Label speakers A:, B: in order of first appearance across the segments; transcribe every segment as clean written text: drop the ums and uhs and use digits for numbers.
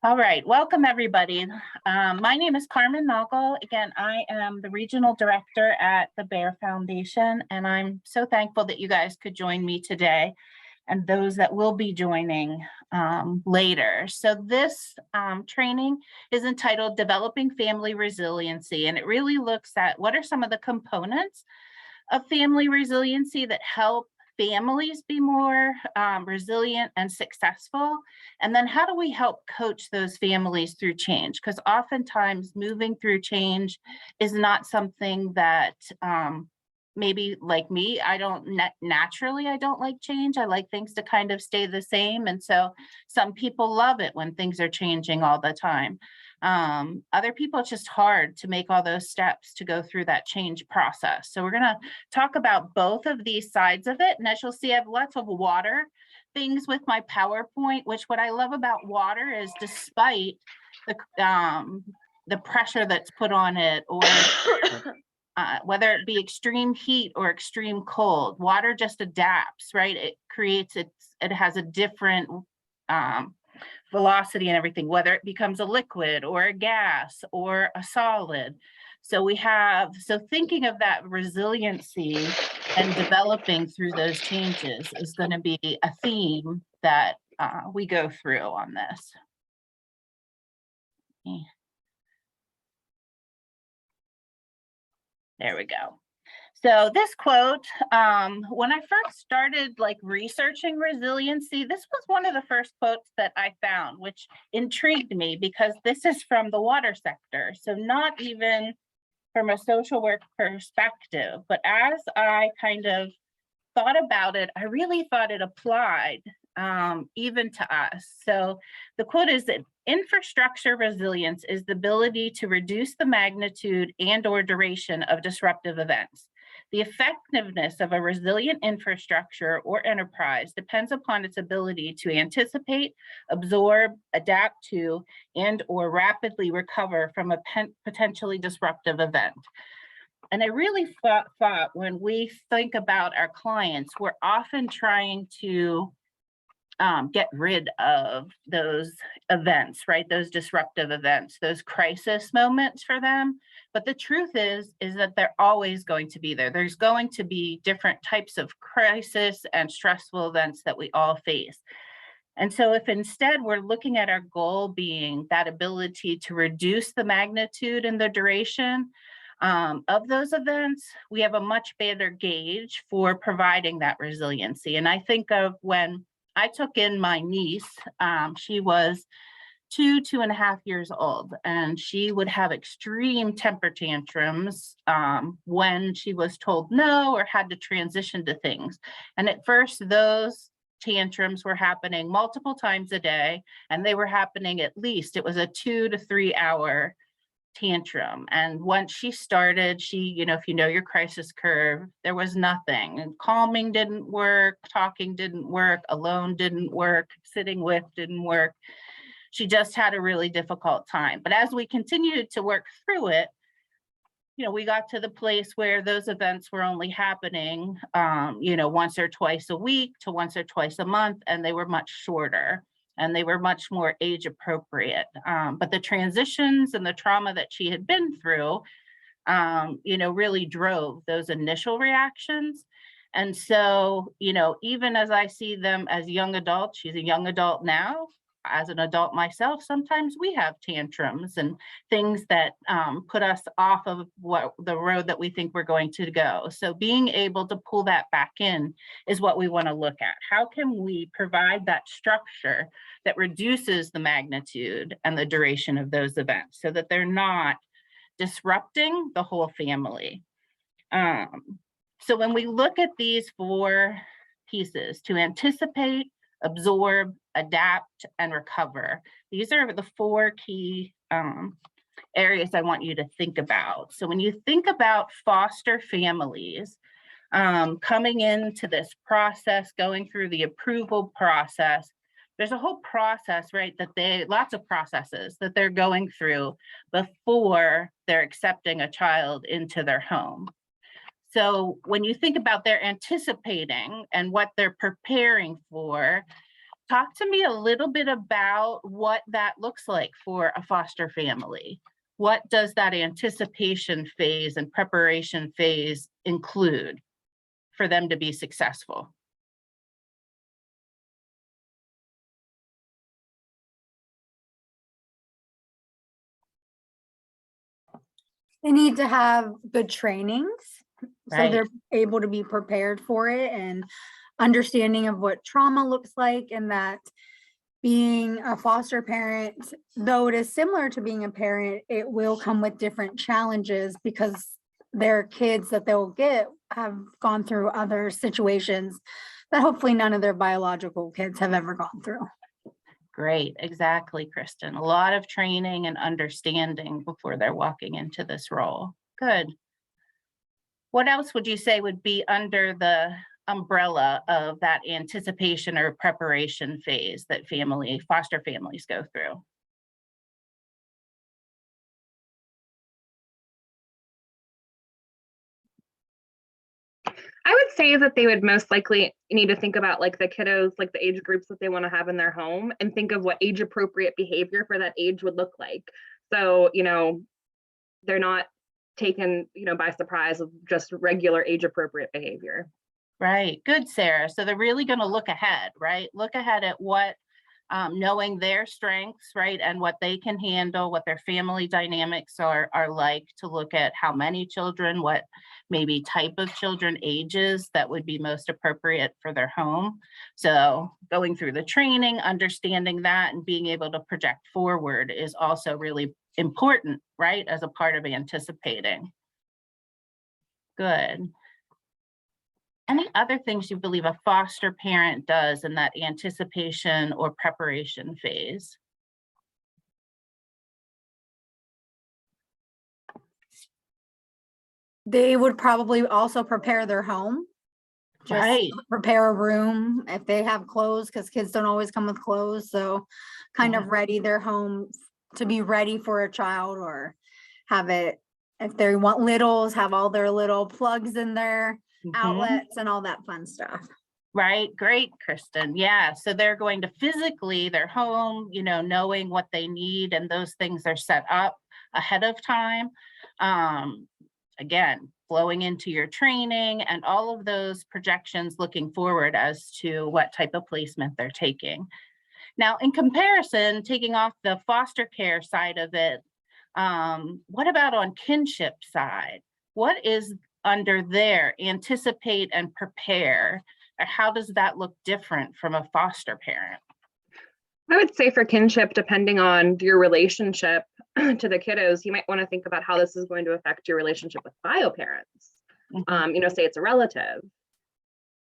A: All right, welcome everybody. My name is Carmen Noggle. Again, I am the regional director at the Bear Foundation, and I'm so thankful that you guys could join me today and those that will be joining later. So this training is entitled Developing Family Resiliency, and it really looks at what are some of the components of family resiliency that help families be more resilient and successful. And then how do we help coach those families through change? Because oftentimes moving through change is not something that maybe like me, I don't naturally, I don't like change. I like things to kind of stay the same. And so some people love it when things are changing all the time. Other people, it's just hard to make all those steps to go through that change process. So we're going to talk about both of these sides of it. And as you'll see, I have lots of water things with my PowerPoint, which what I love about water is despite the pressure that's put on it, or whether it be extreme heat or extreme cold, water just adapts, right? It has a different velocity and everything, whether it becomes a liquid or a gas or a solid. So thinking of that resiliency and developing through those changes is going to be a theme that we go through on this. There we go. So this quote, when I first started researching resiliency, this was one of the first quotes that I found, which intrigued me because this is from the water sector. So not even from a social work perspective, but as I kind of thought about it, I really thought it applied even to us. So the quote is that infrastructure resilience is the ability to reduce the magnitude and or duration of disruptive events. The effectiveness of a resilient infrastructure or enterprise depends upon its ability to anticipate, absorb, adapt to, and or rapidly recover from a potentially disruptive event. And I really thought when we think about our clients, we're often trying to get rid of those events, right? Those disruptive events, those crisis moments for them. But the truth is that they're always going to be there. There's going to be different types of crisis and stressful events that we all face. And so if instead we're looking at our goal being that ability to reduce the magnitude and the duration of those events, we have a much better gauge for providing that resiliency. And I think of when I took in my niece, she was 2.5 years old, and she would have extreme temper tantrums when she was told no or had to transition to things. And at first, those tantrums were happening multiple times a day, and they were happening it was a 2 to 3 hour tantrum. And once she started, if you know your crisis curve, there was nothing. And calming didn't work, talking didn't work, alone didn't work, sitting with didn't work. She just had a really difficult time. But as we continued to work through it, we got to the place where those events were only happening, once or twice a week to once or twice a month, and they were much shorter. And they were much more age appropriate. But the transitions and the trauma that she had been through, really drove those initial reactions. And so, even as I see them as young adults, she's a young adult now. As an adult myself, sometimes we have tantrums and things that put us off of the road that we think we're going to go. So being able to pull that back in is what we want to look at. How can we provide that structure that reduces the magnitude and the duration of those events so that they're not disrupting the whole family? So when we look at these 4 pieces, to anticipate, absorb, adapt, and recover. These are the 4 key areas I want you to think about. So when you think about foster families coming into this process, going through the approval process, there's a whole process, right, lots of processes that they're going through before they're accepting a child into their home. So when you think about they're anticipating and what they're preparing for, talk to me a little bit about what that looks like for a foster family. What does that anticipation phase and preparation phase include for them to be successful?
B: They need to have good trainings, so
A: Right.
B: they're able to be prepared for it, and understanding of what trauma looks like, and that being a foster parent, though it is similar to being a parent, it will come with different challenges because their kids that they'll get have gone through other situations that hopefully none of their biological kids have ever gone through.
A: Great, exactly, Kristen. A lot of training and understanding before they're walking into this role. Good. What else would you say would be under the umbrella of that anticipation or preparation phase that foster families go through?
C: I would say that they would most likely need to think about like the kiddos, like the age groups that they want to have in their home, and think of what age appropriate behavior for that age would look like. So, they're not taken, by surprise with just regular age appropriate behavior.
A: Right. Good, Sarah. So they're really going to look ahead, right? Look ahead at what, knowing their strengths, right, and what they can handle, what their family dynamics are like, to look at how many children, what maybe type of children, ages that would be most appropriate for their home. So going through the training, understanding that, and being able to project forward is also really important, right, as a part of anticipating. Good. Any other things you believe a foster parent does in that anticipation or preparation phase?
B: They would probably also prepare their home. Just
A: Right.
B: prepare a room if they have clothes, because kids don't always come with clothes. So kind
A: Yeah.
B: of ready their home to be ready for a child, or have it, if they want littles, have all their little plugs in their
A: Mhm.
B: outlets and all that fun stuff.
A: Right. Great, Kristen. Yeah. So they're going to physically, their home, knowing what they need, and those things are set up ahead of time. Again, flowing into your training and all of those projections looking forward as to what type of placement they're taking. Now, in comparison, taking off the foster care side of it, what about on kinship side? What is under there, anticipate and prepare? Or how does that look different from a foster parent?
C: I would say for kinship, depending on your relationship to the kiddos, you might want to think about how this is going to affect your relationship with bio parents. Say it's a relative.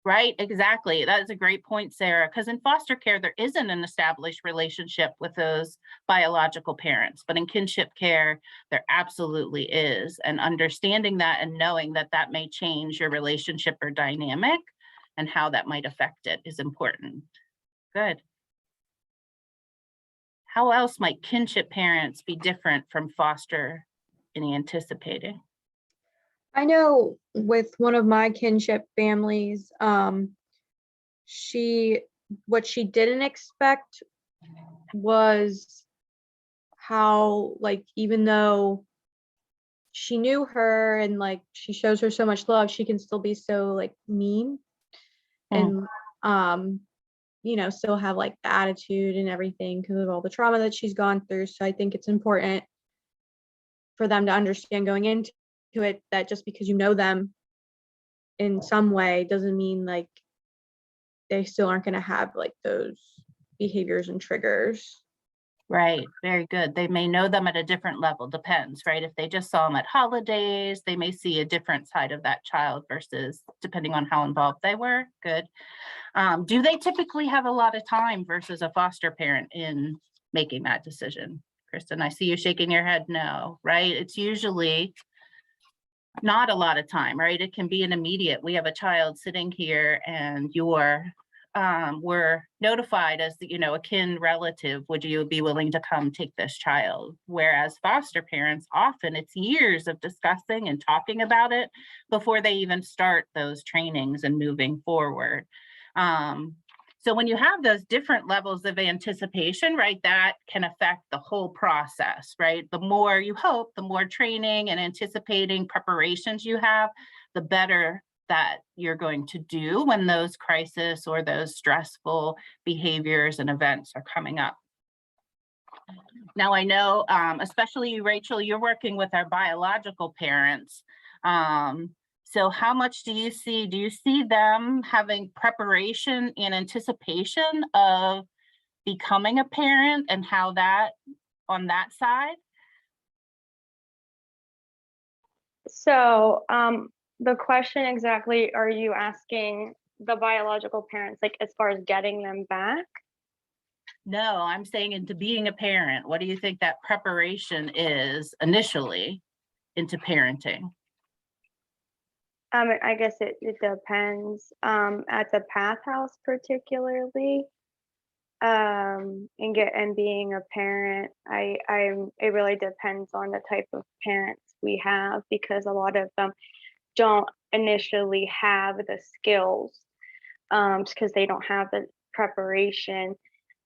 A: Right, exactly. That is a great point, Sarah, because in foster care, there isn't an established relationship with those biological parents, but in kinship care, there absolutely is. And understanding that and knowing that that may change your relationship or dynamic and how that might affect it is important. Good. How else might kinship parents be different from foster in anticipating?
D: I know with one of my kinship families, what she didn't expect was how, like, even though she knew her and like she shows her so much love, she can still be so like mean and still have like the attitude and everything because of all the trauma that she's gone through. So I think it's important for them to understand going into it that just because you know them in some way doesn't mean like they still aren't going to have like those behaviors and triggers.
A: Right, very good. They may know them at a different level, depends, right? If they just saw them at holidays, they may see a different side of that child versus depending on how involved they were. Good. Do they typically have a lot of time versus a foster parent in making that decision? Kristen, I see you shaking your head no, right? It's usually not a lot of time, right? It can be an immediate, we have a child sitting here and we're notified as a kin relative, would you be willing to come take this child? Whereas foster parents, often it's years of discussing and talking about it before they even start those trainings and moving forward. So when you have those different levels of anticipation, right, that can affect the whole process, right? The more you hope, the more training and anticipating preparations you have, the better that you're going to do when those crisis or those stressful behaviors and events are coming up. Now, I know, especially you, Rachel, you're working with our biological parents. So how much do you see them having preparation and anticipation of becoming a parent, and how that on that side?
E: So, the question exactly, are you asking the biological parents, like as far as getting them back?
A: No, I'm saying into being a parent. What do you think that preparation is initially into parenting?
E: I guess it depends. At the Path House particularly, and being a parent, it really depends on the type of parents we have, because a lot of them don't initially have the skills, because they don't have the preparation,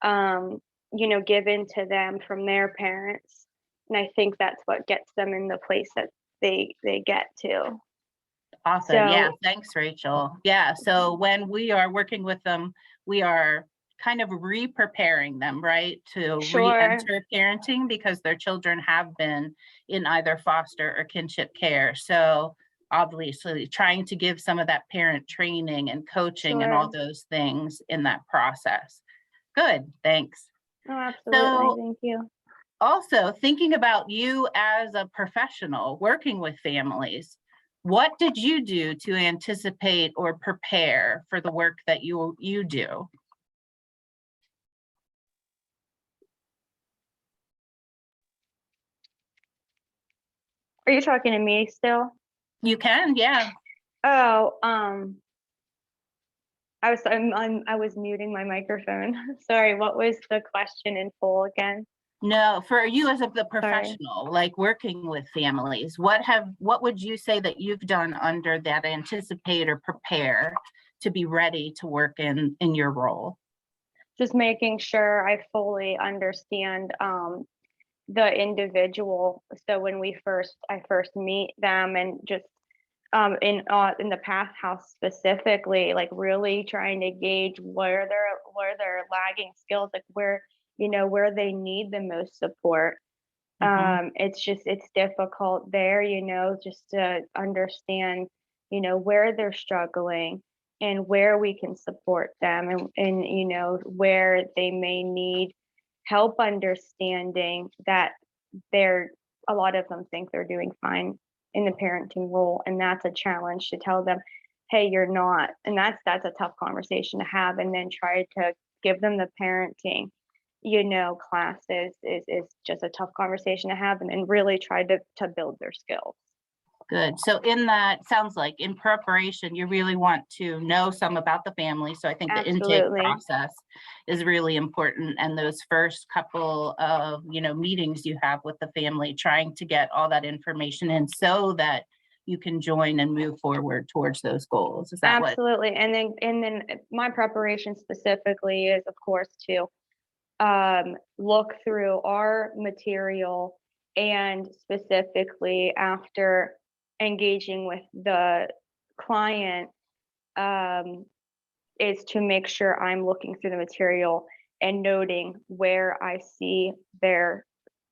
E: given to them from their parents. And I think that's what gets them in the place that they get to.
A: Awesome. Yeah,
E: So,
A: thanks, Rachel. Yeah, so when we are working with them, we are kind of re-preparing them, right, to
E: sure,
A: re-enter parenting, because their children have been in either foster or kinship care. So obviously trying to give some of that parent training and coaching and all
E: sure.
A: those things in that process. Good, thanks.
E: Oh, absolutely.
A: So
E: Thank you.
A: also thinking about you as a professional working with families, what did you do to anticipate or prepare for the work that you do?
E: Are you talking to me still?
A: You can, yeah.
E: Oh, I was muting my microphone. Sorry, what was the question in full again?
A: No, for you as the
E: Sorry.
A: professional, like working with families, what would you say that you've done under that anticipate or prepare to be ready to work in your role?
E: Just making sure I fully understand the individual. So when I first meet them, and just in the Path House specifically, like really trying to gauge where they're lagging skills, like where they need the most support.
A: Mhm.
E: It's difficult there, just to understand, where they're struggling and where we can support them, and where they may need help understanding that they're a lot of them think they're doing fine in the parenting role, and that's a challenge to tell them, hey, you're not. And that's a tough conversation to have, and then try to give them the parenting classes is just a tough conversation to have, and then really try to build their skills.
A: Good. So in that, sounds like in preparation, you really want to know some about the family. So I think the intake
E: Absolutely.
A: process is really important. And those first couple of, meetings you have with the family, trying to get all that information in so that you can join and move forward towards those goals. Is that what?
E: Absolutely. And then my preparation specifically is, of course, to look through our material, and specifically after engaging with the client, is to make sure I'm looking through the material and noting where I see their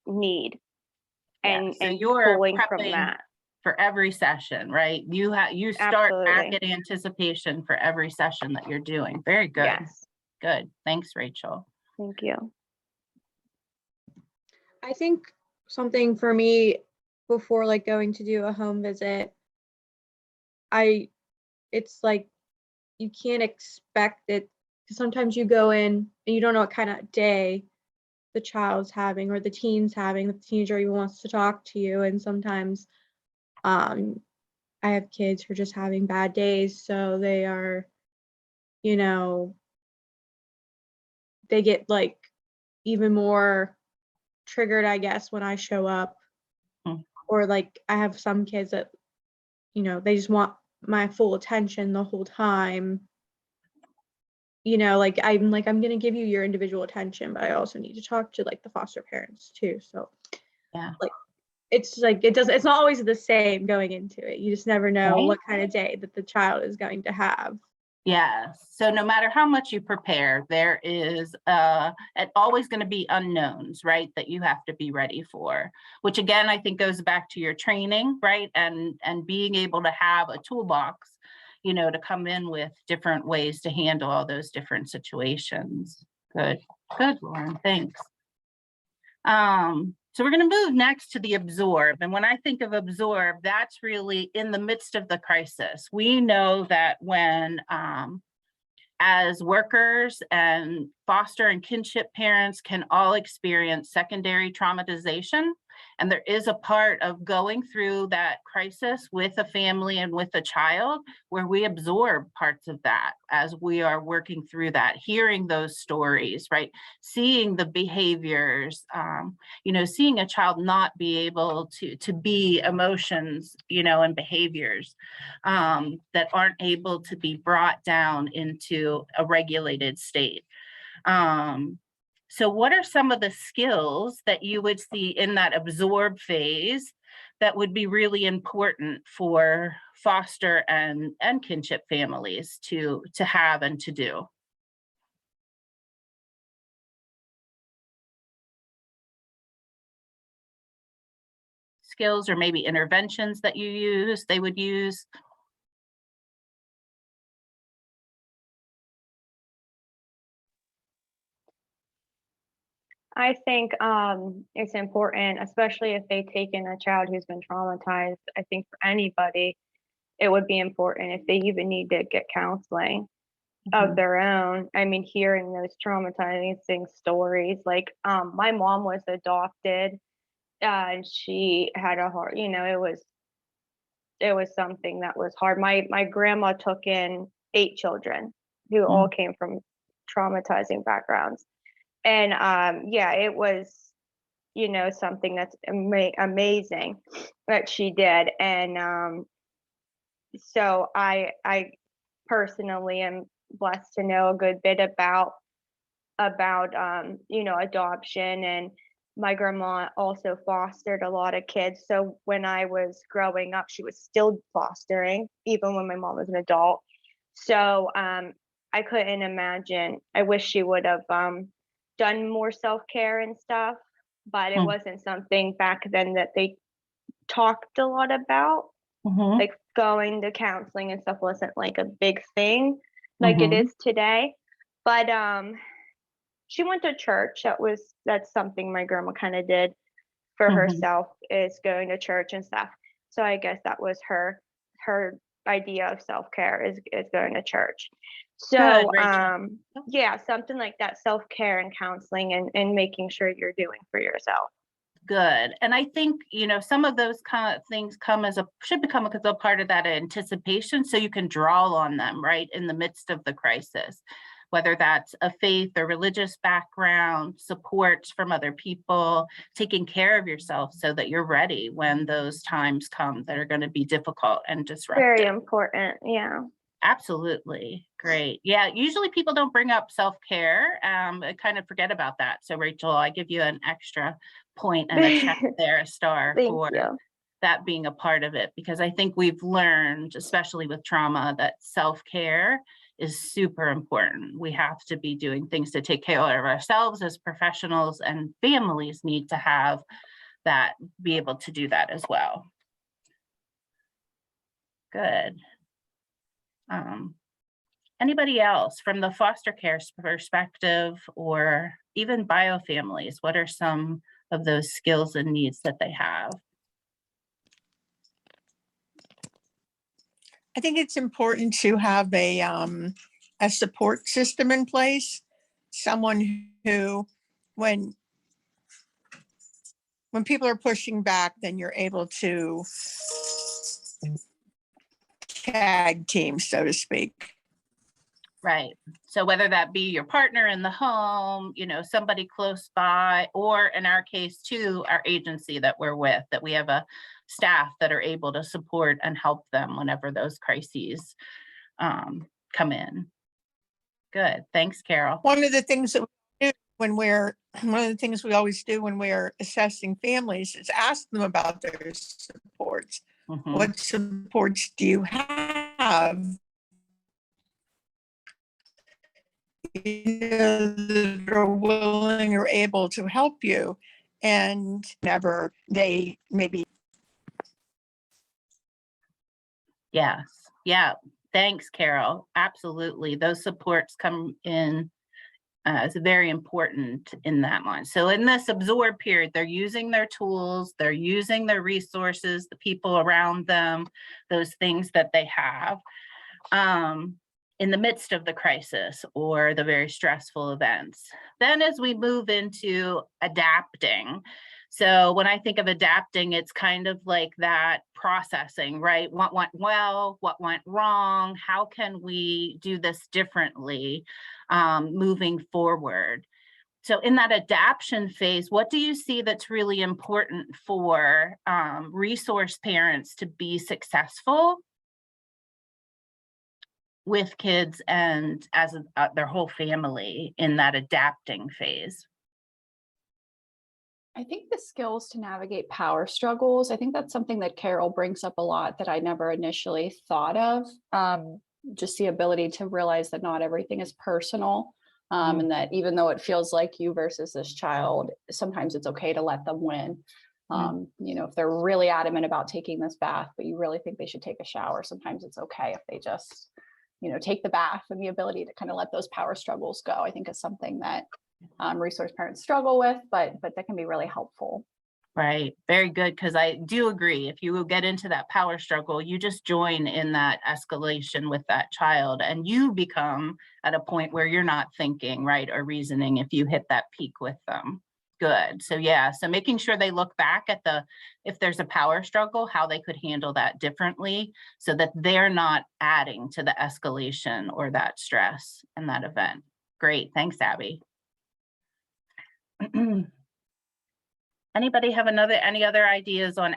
E: need,
A: Yeah,
E: and
A: so you're
E: pulling from
A: prepping
E: that.
A: for every session, right? You start back
E: Absolutely.
A: at anticipation for every session that you're doing. Very good.
E: Yes.
A: Good. Thanks, Rachel.
E: Thank you.
D: I think something for me before like going to do a home visit, it's like you can't expect it, because sometimes you go in and you don't know what kind of day the child's having or the teen's having. The teenager even wants to talk to you, and sometimes I have kids who are just having bad days, so they are, they get like even more triggered, I guess, when I show up.
A: Mm.
D: Or like I have some kids that, they just want my full attention the whole time, like I'm going to give you your individual attention, but I also need to talk to like the foster parents too. So
A: Yeah.
D: like it's like it's not always the same going into it. You just never know
A: Right.
D: what kind of day that the child is going to have.
A: Yeah, so no matter how much you prepare, there is always going to be unknowns, right, that you have to be ready for, which again, I think goes back to your training, right, and being able to have a toolbox, to come in with different ways to handle all those different situations. Good, Lauren, thanks. So we're going to move next to the absorb. And when I think of absorb, that's really in the midst of the crisis. We know that when, as workers and foster and kinship parents can all experience secondary traumatization. And there is a part of going through that crisis with a family and with a child where we absorb parts of that as we are working through that, hearing those stories, right? Seeing the behaviors, seeing a child not be able to be emotions, and behaviors that aren't able to be brought down into a regulated state. So what are some of the skills that you would see in that absorb phase that would be really important for foster and kinship families to have and to do? Skills or maybe interventions that they would use?
E: I think it's important, especially if they take in a child who's been traumatized. I think for anybody, it would be important if they even need to get counseling of their own. I mean, hearing those traumatizing stories, like my mom was adopted, and she had a hard, it was something that was hard. My grandma took in 8 children who all came from traumatizing backgrounds. And yeah, it was, something that's amazing that she did. And so I personally am blessed to know a good bit about adoption. And my grandma also fostered a lot of kids. So when I was growing up, she was still fostering, even when my mom was an adult. So I couldn't imagine. I wish she would have done more self-care and stuff, but it wasn't something back then that they talked a lot about. Like going to counseling and stuff wasn't like a big thing like it is today. But she went to church. That's something my grandma kind of did for herself, is going to church and stuff. So I guess that was her idea of self-care is going to church. So yeah, something like that, self-care and counseling and making sure you're doing for yourself.
A: Good. And I think, some of those kind of things should become a part of that anticipation, so you can draw on them, right, in the midst of the crisis, whether that's a faith or religious background, support from other people, taking care of yourself so that you're ready when those times come that are going to be difficult and disruptive.
E: Very important. Yeah.
A: Absolutely. Great. Yeah, usually people don't bring up self-care. I kind of forget about that. So Rachel, I give you an extra point and a check there, a star for that being a part of it, because I think we've learned, especially with trauma, that self-care is super important. We have to be doing things to take care of ourselves as professionals, and families need to have that, be able to do that as well. Good. Anybody else from the foster care perspective, or even bio families? What are some of those skills and needs that they have?
F: I think it's important to have a support system in place, someone who, when people are pushing back, then you're able to tag team, so to speak.
A: Right. So whether that be your partner in the home, somebody close by, or in our case too, our agency that we're with, that we have a staff that are able to support and help them whenever those crises come in. Good. Thanks, Carol.
F: One of the things that we do one of the things we always do when we're assessing families is ask them about their supports.
A: Mhm.
F: What supports do you have? That are willing or able to help you, and never they maybe.
A: Yes. Yeah. Thanks, Carol. Absolutely. Those supports come in is very important in that one. So in this absorb period, they're using their tools, they're using their resources, the people around them, those things that they have in the midst of the crisis or the very stressful events. Then as we move into adapting, so when I think of adapting, it's kind of like that processing, right? What went well, what went wrong, how can we do this differently moving forward? So in that adaptation phase, what do you see that's really important for resource parents to be successful with kids and as their whole family in that adapting phase?
G: I think the skills to navigate power struggles, I think that's something that Carol brings up a lot that I never initially thought of. Just the ability to realize that not everything is personal. And that even though it feels like you versus this child, sometimes it's okay to let them win. You know, if they're really adamant about taking this bath, but you really think they should take a shower, sometimes it's okay if they just, you know, take the bath, and the ability to kind of let those power struggles go, I think is something that resource parents struggle with, but that can be really helpful.
A: Right. Very good. Because I do agree. If you get into that power struggle, you just join in that escalation with that child, and you become at a point where you're not thinking, right, or reasoning if you hit that peak with them. Good. So yeah, so making sure they look back at if there's a power struggle, how they could handle that differently so that they're not adding to the escalation or that stress in that event. Great. Thanks, Abby. Anybody have any other ideas on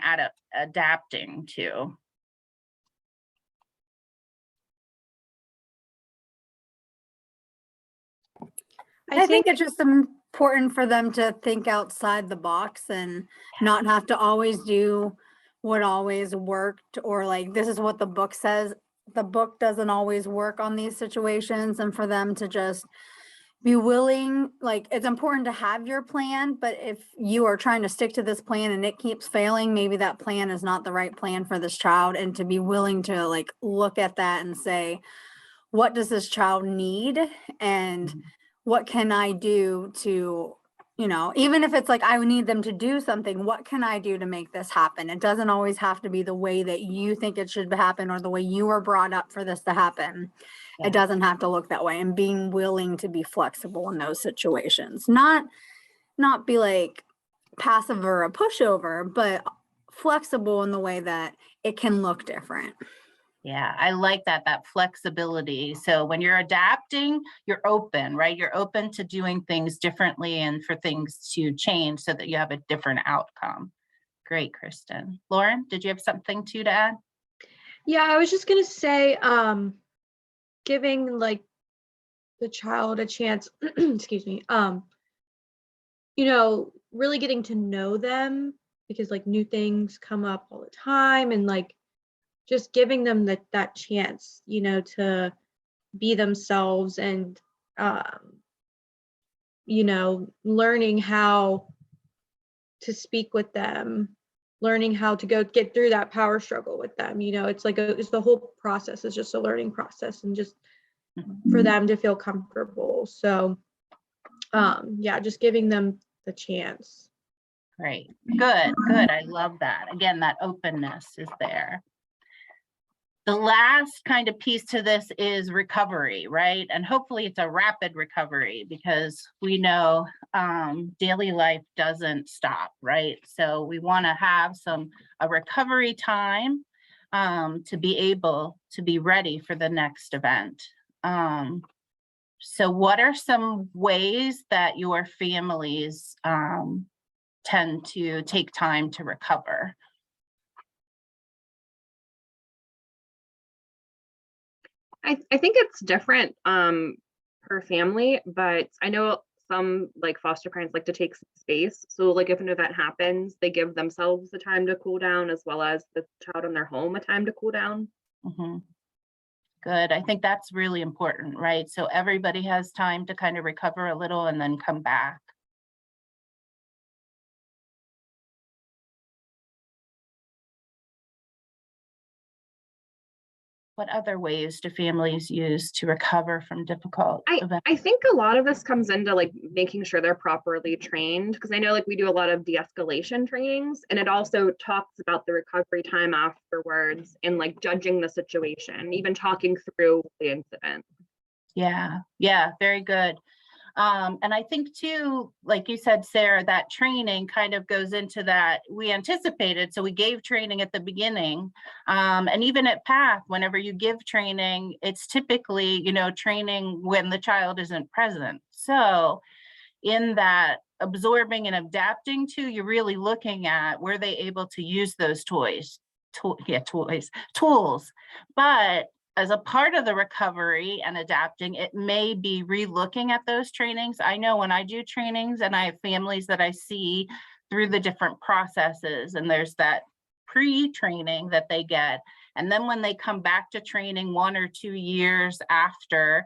A: adapting to?
B: I think it's just important for them to think outside the box and not have to always do what always worked, or like, this is what the book says. The book doesn't always work on these situations, and for them to just be willing, like, it's important to have your plan, but if you are trying to stick to this plan and it keeps failing, maybe that plan is not the right plan for this child, and to be willing to like look at that and say, what does this child need, and what can I do to, you know, even if it's like I need them to do something, what can I do to make this happen? It doesn't always have to be the way that you think it should happen or the way you were brought up for this to happen.
A: Yeah.
B: It doesn't have to look that way, and being willing to be flexible in those situations, not be like passive or a pushover, but flexible in the way that it can look different.
A: Yeah, I like that flexibility. So when you're adapting, you're open, right? You're open to doing things differently and for things to change so that you have a different outcome. Great, Kristen. Lauren, did you have something to add?
D: Yeah, I was just gonna say, giving like the child a chance, excuse me, you know, really getting to know them, because like new things come up all the time, and like just giving them that chance, you know, to be themselves, and you know, learning how to speak with them, learning how to get through that power struggle with them. You know, it's like it's the whole process is just a learning process, and just for them to feel comfortable. So yeah, just giving them the chance.
A: Great. Good. I love that. Again, that openness is there. The last kind of piece to this is recovery, right? And hopefully it's a rapid recovery, because we know daily life doesn't stop, right? So we want to have a recovery time to be able to be ready for the next event. So what are some ways that your families tend to take time to recover?
C: I think it's different per family, but I know some like foster parents like to take some space. So like if an event happens, they give themselves the time to cool down as well as the child in their home a time to cool down.
A: Mhm. Good. I think that's really important, right? So everybody has time to kind of recover a little and then come back. What other ways do families use to recover from difficult events?
C: I think a lot of this comes into like making sure they're properly trained, because I know like we do a lot of de-escalation trainings, and it also talks about the recovery time afterwards and like judging the situation, even talking through the incident.
A: Yeah, very good. And I think too, like you said, Sarah, that training kind of goes into that we anticipated. So we gave training at the beginning. And even at PATH, whenever you give training, it's typically, training when the child isn't present. So in that absorbing and adapting to, you're really looking at, were they able to use those tools. But as a part of the recovery and adapting, it may be re-looking at those trainings. I know when I do trainings and I have families that I see through the different processes, and there's that pre-training that they get. And then when they come back to training 1 or 2 years after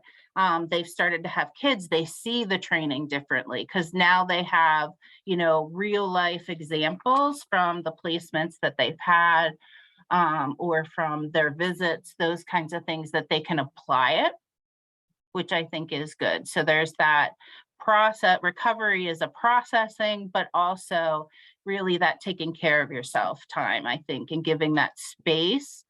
A: they've started to have kids, they see the training differently because now they have, real life examples from the placements that they've had, or from their visits, those kinds of things that they can apply it, which I think is good. So there's that process. Recovery is a processing, but also really that taking care of yourself time, I think, and giving that space.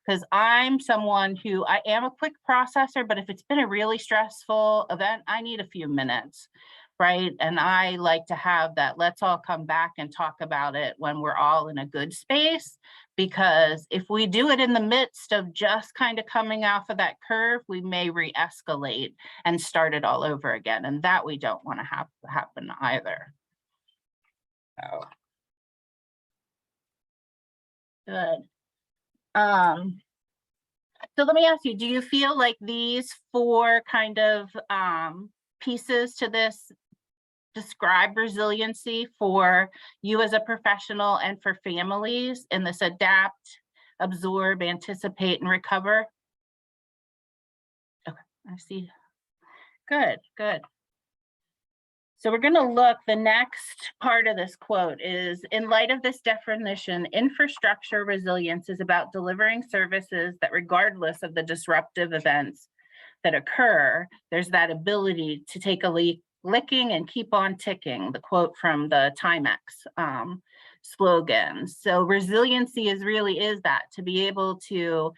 A: Because I'm someone who, I am a quick processor, but if it's been a really stressful event, I need a few minutes, right? And I like to have that, let's all come back and talk about it when we're all in a good space. Because if we do it in the midst of just kind of coming off of that curve, we may re-escalate and start it all over again. And that we don't want to have happen either. So. Good. So let me ask you, do you feel like these 4 kind of pieces to this describe resiliency for you as a professional and for families in this adapt, absorb, anticipate, and recover? Okay, I see. Good. So we're going to look, the next part of this quote is, in light of this definition, infrastructure resilience is about delivering services that regardless of the disruptive events that occur, there's that ability to take a licking and keep on ticking, the quote from the Timex slogan. So resiliency is that, to be able to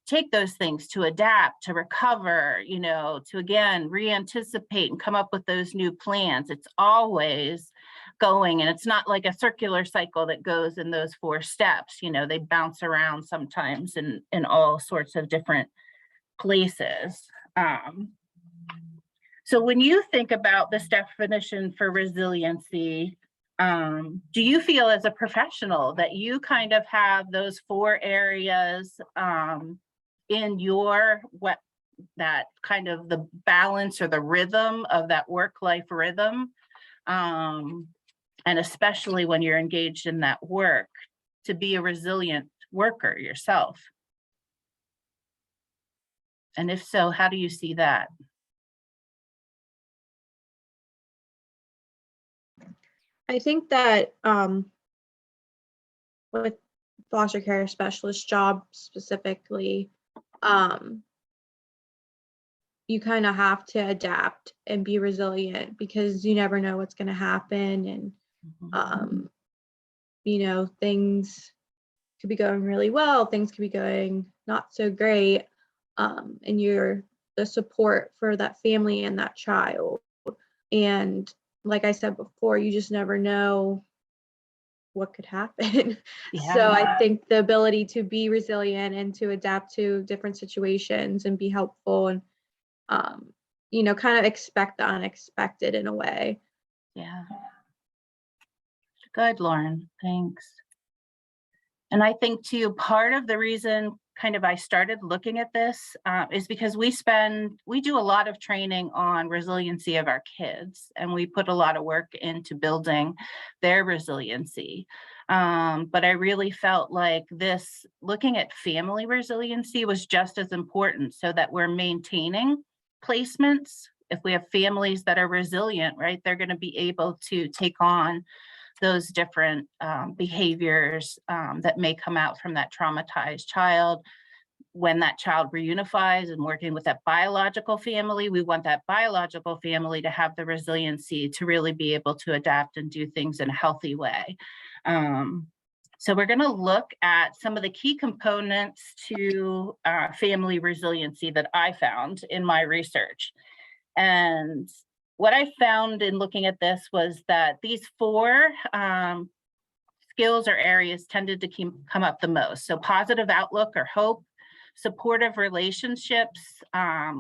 A: take those things, to adapt, to recover, to again, re-anticipate and come up with those new plans. It's always going, and it's not like a circular cycle that goes in those 4 steps. They bounce around sometimes in all sorts of different places. So when you think about this definition for resiliency, do you feel as a professional that you kind of have those 4 areas in your that kind of the balance or the rhythm of that work-life rhythm, and especially when you're engaged in that work, to be a resilient worker yourself? And if so, how do you see that?
D: I think that with foster care specialist job specifically, you kind of have to adapt and be resilient because you never know what's going to happen. And, things could be going really well, things could be going not so great. And you're the support for that family and that child. And like I said before, you just never know what could happen.
A: Yeah.
D: So I think the ability to be resilient and to adapt to different situations and be helpful and, kind of expect the unexpected in a way.
A: Yeah. Good, Lauren. Thanks. And I think too, part of the reason kind of I started looking at this is because we do a lot of training on resiliency of our kids, and we put a lot of work into building their resiliency. But I really felt like looking at family resiliency was just as important, so that we're maintaining placements. If we have families that are resilient, right, they're going to be able to take on those different behaviors that may come out from that traumatized child. When that child reunifies and working with that biological family, we want that biological family to have the resiliency to really be able to adapt and do things in a healthy way. So we're going to look at some of the key components to family resiliency that I found in my research. And what I found in looking at this was that these 4 skills or areas tended to come up the most. So positive outlook or hope, supportive relationships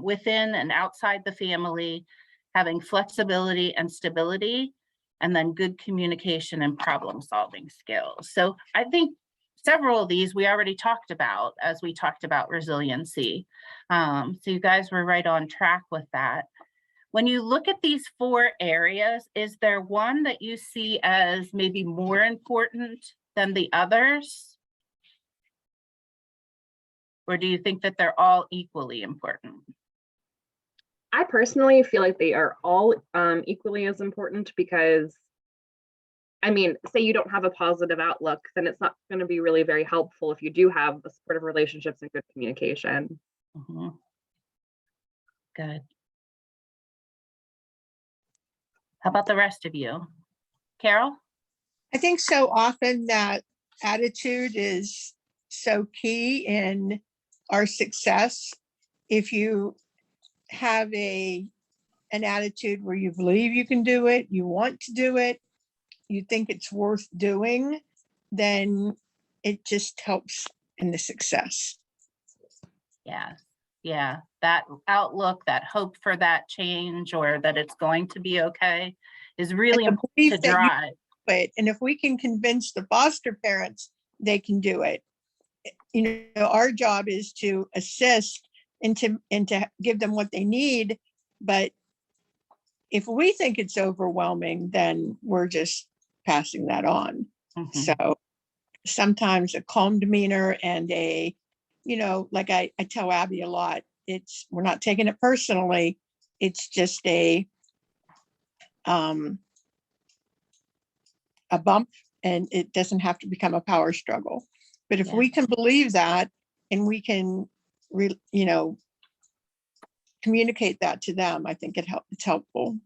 A: within and outside the family, having flexibility and stability, and then good communication and problem solving skills. So I think several of these we already talked about as we talked about resiliency. So you guys were right on track with that. When you look at these 4 areas, is there one that you see as maybe more important than the others? Or do you think that they're all equally important?
C: I personally feel like they are all equally as important, because I mean, say you don't have a positive outlook, then it's not going to be really very helpful if you do have the supportive relationships and good communication.
A: Mhm. Good. How about the rest of you? Carol?
F: I think so often that attitude is so key in our success. If you have an attitude where you believe you can do it, you want to do it, you think it's worth doing, then it just helps in the success.
A: Yeah, that outlook, that hope for that change or that it's going to be okay is really
F: And the
A: important
F: belief
A: to
F: that you
A: drive.
F: it. And if we can convince the foster parents they can do it, you know, our job is to assist and to give them what they need. But if we think it's overwhelming, then we're just passing that on.
A: Mhm.
F: So sometimes a calm demeanor and like I tell Abby a lot, we're not taking it personally. It's just a bump, and it doesn't have to become a power struggle. But if
A: Yeah.
F: we can believe that, and we can, communicate that to them, I think it's helpful.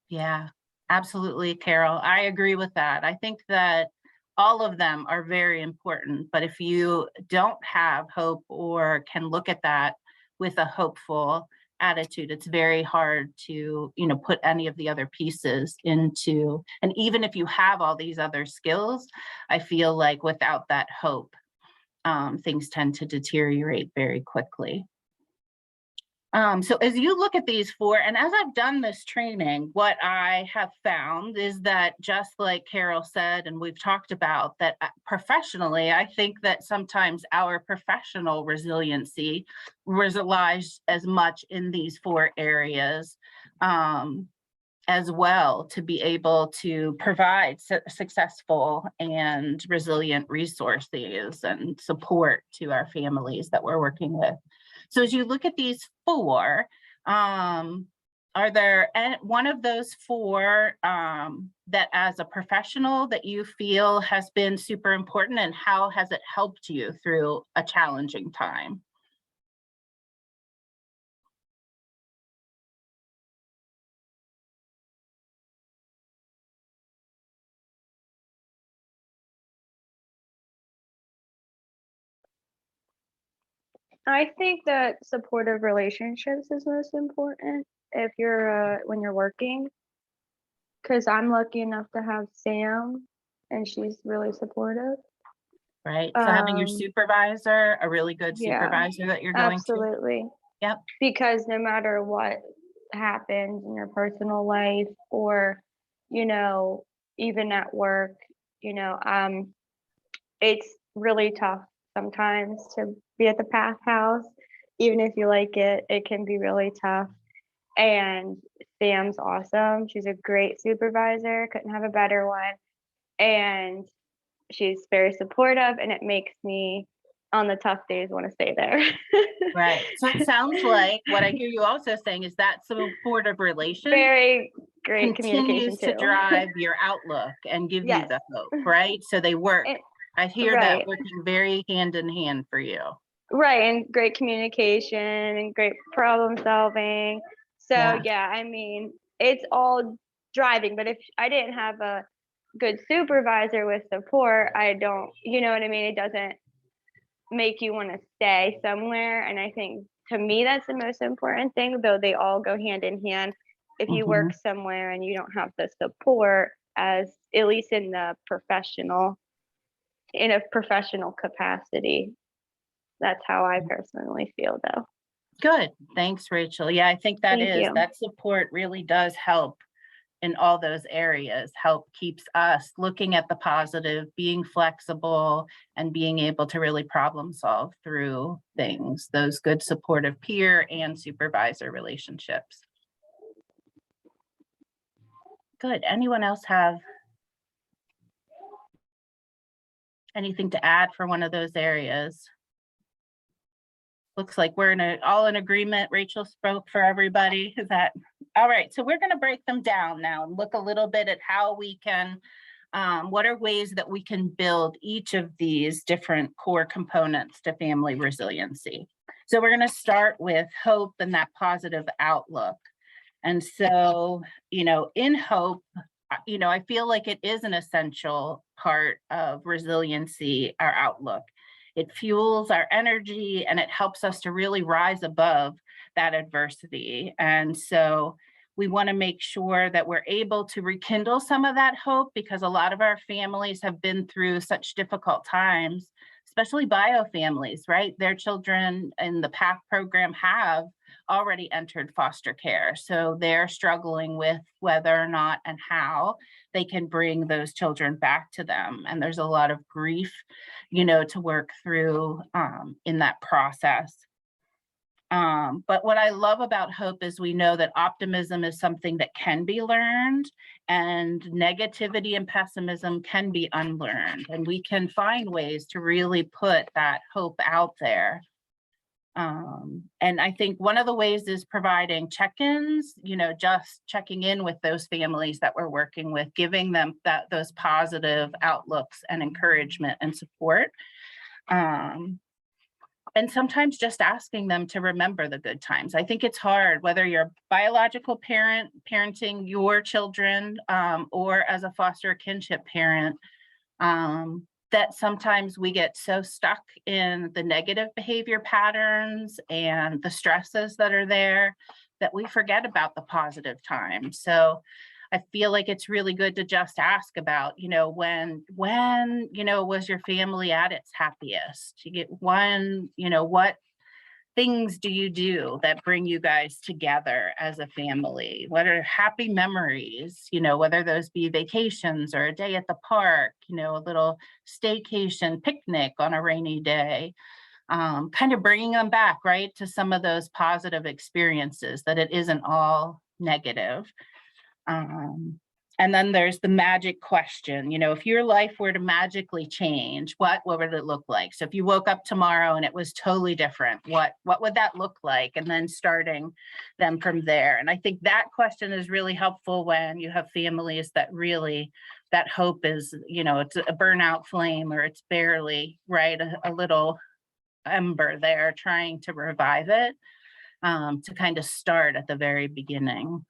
A: Yeah, absolutely, Carol. I agree with that. I think that all of them are very important, but if you don't have hope or can look at that with a hopeful attitude, it's very hard to, put any of the other pieces into, and even if you have all these other skills, I feel like without that hope, things tend to deteriorate very quickly. So as you look at these 4, and as I've done this training, what I have found is that, just like Carol said, and we've talked about, that professionally, I think that sometimes our professional resiliency relies as much in these 4 areas as well, to be able to provide successful and resilient resources and support to our families that we're working with. So as you look at these 4, are there one of those 4 that as a professional that you feel has been super important, and how has it helped you through a challenging time?
E: I think that supportive relationships is most important if you're when you're working, because I'm lucky enough to have Sam, and she's really supportive.
A: Right. So having your
E: Um,
A: supervisor, a really good
E: yeah,
A: supervisor that you're going to.
E: absolutely.
A: Yep.
E: Because no matter what happens in your personal life, or, you know, even at work, it's really tough sometimes to be at the path house. Even if you like it, it can be really tough. And Sam's awesome. She's a great supervisor, couldn't have a better one. And she's very supportive, and it makes me on the tough days want to stay there.
A: Right. So it sounds like what I hear you also saying is that supportive relation
E: Very great communication
A: continues to
E: too.
A: drive your outlook and give you
E: Yes.
A: the hope, right? So they work.
E: And-
A: I hear that
E: right.
A: working very hand in hand for you.
E: Right, and great communication and great problem solving. So
A: Yeah.
E: yeah, I mean, it's all driving, but if I didn't have a good supervisor with support, I don't, you know what I mean? It doesn't make you want to stay somewhere. And I think to me, that's the most important thing, though they all go hand in hand. If you work somewhere and you don't have the support, as at least in a professional capacity, that's how I personally feel, though.
A: Good. Thanks, Rachel. Yeah, I think
E: Thank you.
A: that support really does help in all those areas, keeps us looking at the positive, being flexible, and being able to really problem solve through things, those good supportive peer and supervisor relationships. Good. Anyone else have anything to add for one of those areas? Looks like we're all in agreement. Rachel spoke for everybody. Is that all right? So we're going to break them down now and look a little bit at how we can, what are ways that we can build each of these different core components to family resiliency. So we're going to start with hope and that positive outlook. And so, in hope, I feel like it is an essential part of resiliency, our outlook. It fuels our energy and it helps us to really rise above that adversity. And so we want to make sure that we're able to rekindle some of that hope, because a lot of our families have been through such difficult times, especially bio families, right? Their children in the PATH program have already entered foster care. So they're struggling with whether or not and how they can bring those children back to them. And there's a lot of grief, to work through in that process. But what I love about hope is we know that optimism is something that can be learned, and negativity and pessimism can be unlearned. And we can find ways to really put that hope out there. And I think one of the ways is providing check-ins, just checking in with those families that we're working with, giving them those positive outlooks and encouragement and support. And sometimes just asking them to remember the good times. I think it's hard, whether you're a biological parent parenting your children, or as a foster kinship parent, that sometimes we get so stuck in the negative behavior patterns and the stresses that are there that we forget about the positive times. So I feel like it's really good to just ask about, when, was your family at its happiest? You get one, what things do you do that bring you guys together as a family? What are happy memories, whether those be vacations or a day at the park, a little staycation picnic on a rainy day, kind of bringing them back, right, to some of those positive experiences, that it isn't all negative. And then there's the magic question, if your life were to magically change, what would it look like? So if you woke up tomorrow and it was totally different, what would that look like? And then starting them from there. And I think that question is really helpful when you have families that really, that hope is, it's a burnout flame, or it's barely, right, a little ember there trying to revive it, to kind of start at the very beginning.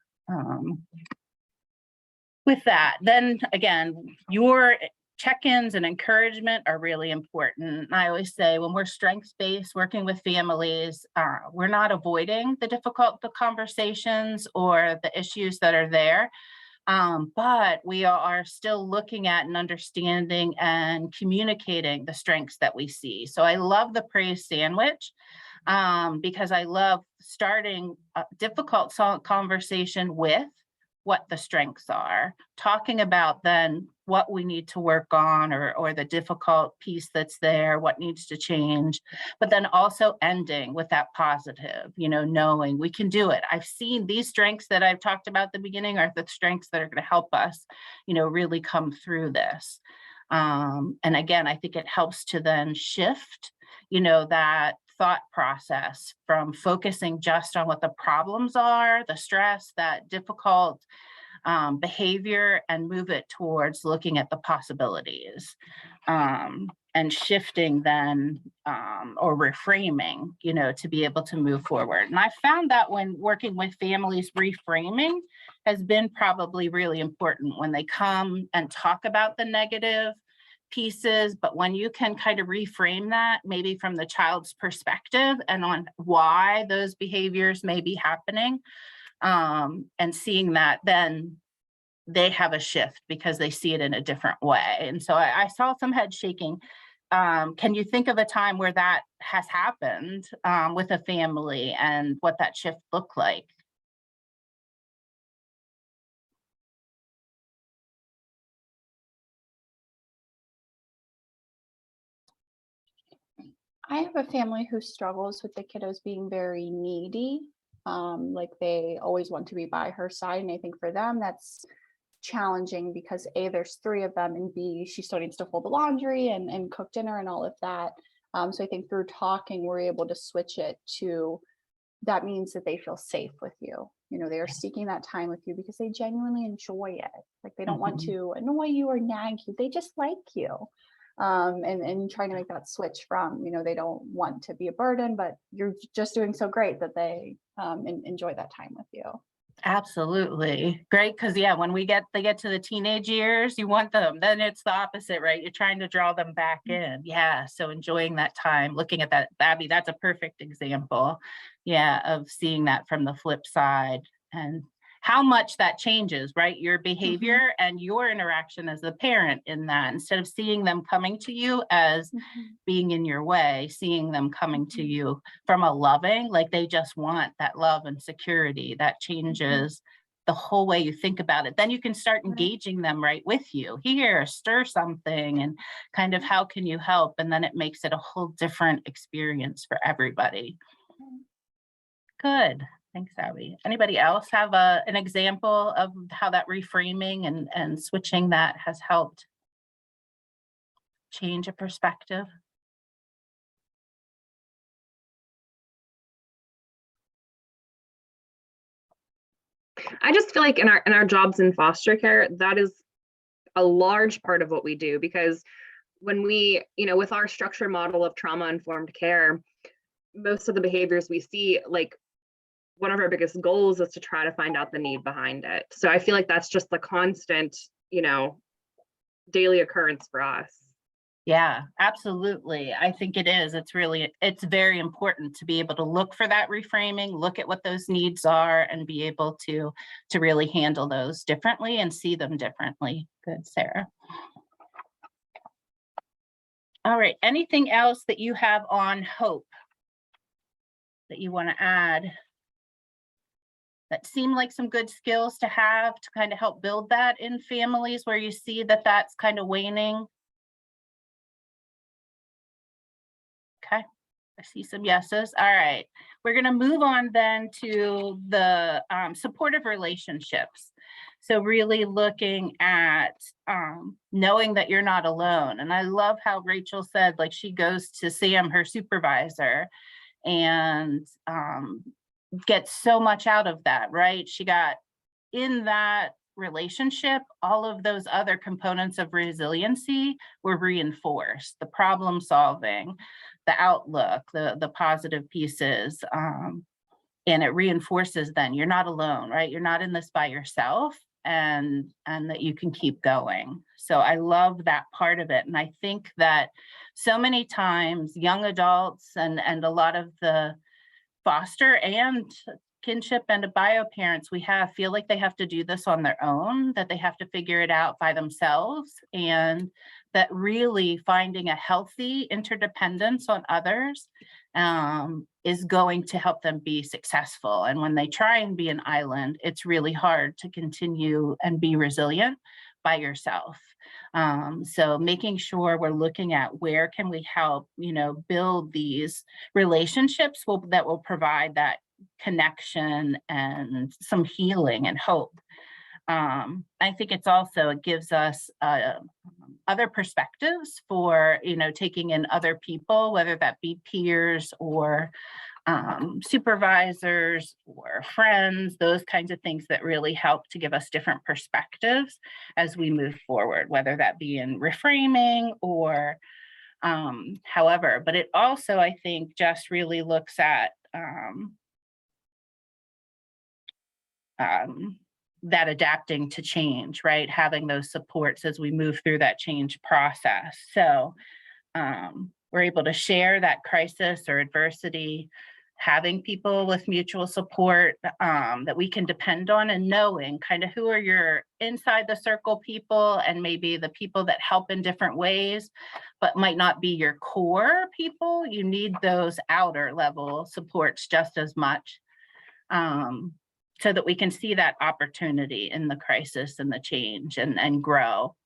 A: With that, then again, your check-ins and encouragement are really important. I always say when we're strengths-based working with families, we're not avoiding the difficult conversations or the issues that are there, but we are still looking at and understanding and communicating the strengths that we see. So I love the praise sandwich, because I love starting a difficult conversation with what the strengths are, talking about then what we need to work on, or the difficult piece that's there, what needs to change, but then also ending with that positive, knowing we can do it. I've seen these strengths that I've talked about at the beginning are the strengths that are going to help us, really come through this. And again, I think it helps to then shift, that thought process from focusing just on what the problems are, the stress, that difficult behavior, and move it towards looking at the possibilities, and shifting then, or reframing, to be able to move forward. And I found that when working with families, reframing has been probably really important when they come and talk about the negative pieces, but when you can kind of reframe that maybe from the child's perspective and on why those behaviors may be happening, and seeing that, then they have a shift because they see it in a different way. And so I saw some head shaking. Can you think of a time where that has happened with a family and what that shift looked like?
G: I have a family who struggles with the kiddos being very needy. Like they always want to be by her side. And I think for them, that's challenging because A, there's 3 of them, and B, she still needs to fold the laundry and cook dinner and all of that. So I think through talking, we're able to switch it to, that means that they feel safe with you. They are seeking that time with you because they genuinely enjoy it. Like they don't want to annoy you or nag you. They just like you. And trying to make that switch from, they don't want to be a burden, but you're just doing so great that they enjoy that time with you.
A: Absolutely. Great. Because when they get to the teenage years, you want them, then it's the opposite, right? You're trying to draw them back in. Yeah. So enjoying that time, looking at that, Abby, that's a perfect example. Yeah. Of seeing that from the flip side and how much that changes, right? Your behavior and your interaction as a parent in that, instead of seeing them coming to you as being in your way, seeing them coming to you from a loving, like they just want that love and security, that changes the whole way you think about it. Then you can start engaging them right with you. Here, stir something, and kind of how can you help? And then it makes it a whole different experience for everybody. Good. Thanks, Abby. Anybody else have an example of how that reframing and switching that has helped change a perspective?
C: I just feel like in our jobs in foster care, that is a large part of what we do, because when we, with our structure model of trauma-informed care, most of the behaviors we see, like one of our biggest goals is to try to find out the need behind it. So I feel like that's just the constant, daily occurrence for us.
A: Yeah, absolutely. I think it is. It's very important to be able to look for that reframing, look at what those needs are, and be able to really handle those differently and see them differently. Good, Sarah. All right. Anything else that you have on hope that you want to add that seem like some good skills to have to kind of help build that in families where you see that that's kind of waning? Okay, I see some yeses. All right, we're going to move on then to the supportive relationships. So really looking at knowing that you're not alone. And I love how Rachel said, like, she goes to Sam, her supervisor, and gets so much out of that, right? She got in that relationship, all of those other components of resiliency were reinforced, the problem solving, the outlook, the positive pieces, and it reinforces then you're not alone, right? You're not in this by yourself, and that you can keep going. So I love that part of it. And I think that so many times young adults and a lot of the foster and kinship and bio parents we feel like they have to do this on their own, that they have to figure it out by themselves, and that really finding a healthy interdependence on others is going to help them be successful. And when they try and be an island, it's really hard to continue and be resilient by yourself. So making sure we're looking at where can we help, build these relationships that will provide that connection and some healing and hope. I think it gives us other perspectives for, taking in other people, whether that be peers or supervisors or friends, those kinds of things that really help to give us different perspectives as we move forward, whether that be in reframing or however. But it also, I think, just really looks at that adapting to change, right? Having those supports as we move through that change process. So we're able to share that crisis or adversity, having people with mutual support that we can depend on, and knowing kind of who are your inside the circle people and maybe the people that help in different ways, but might not be your core people. You need those outer level supports just as much. So that we can see that opportunity in the crisis and the change and grow.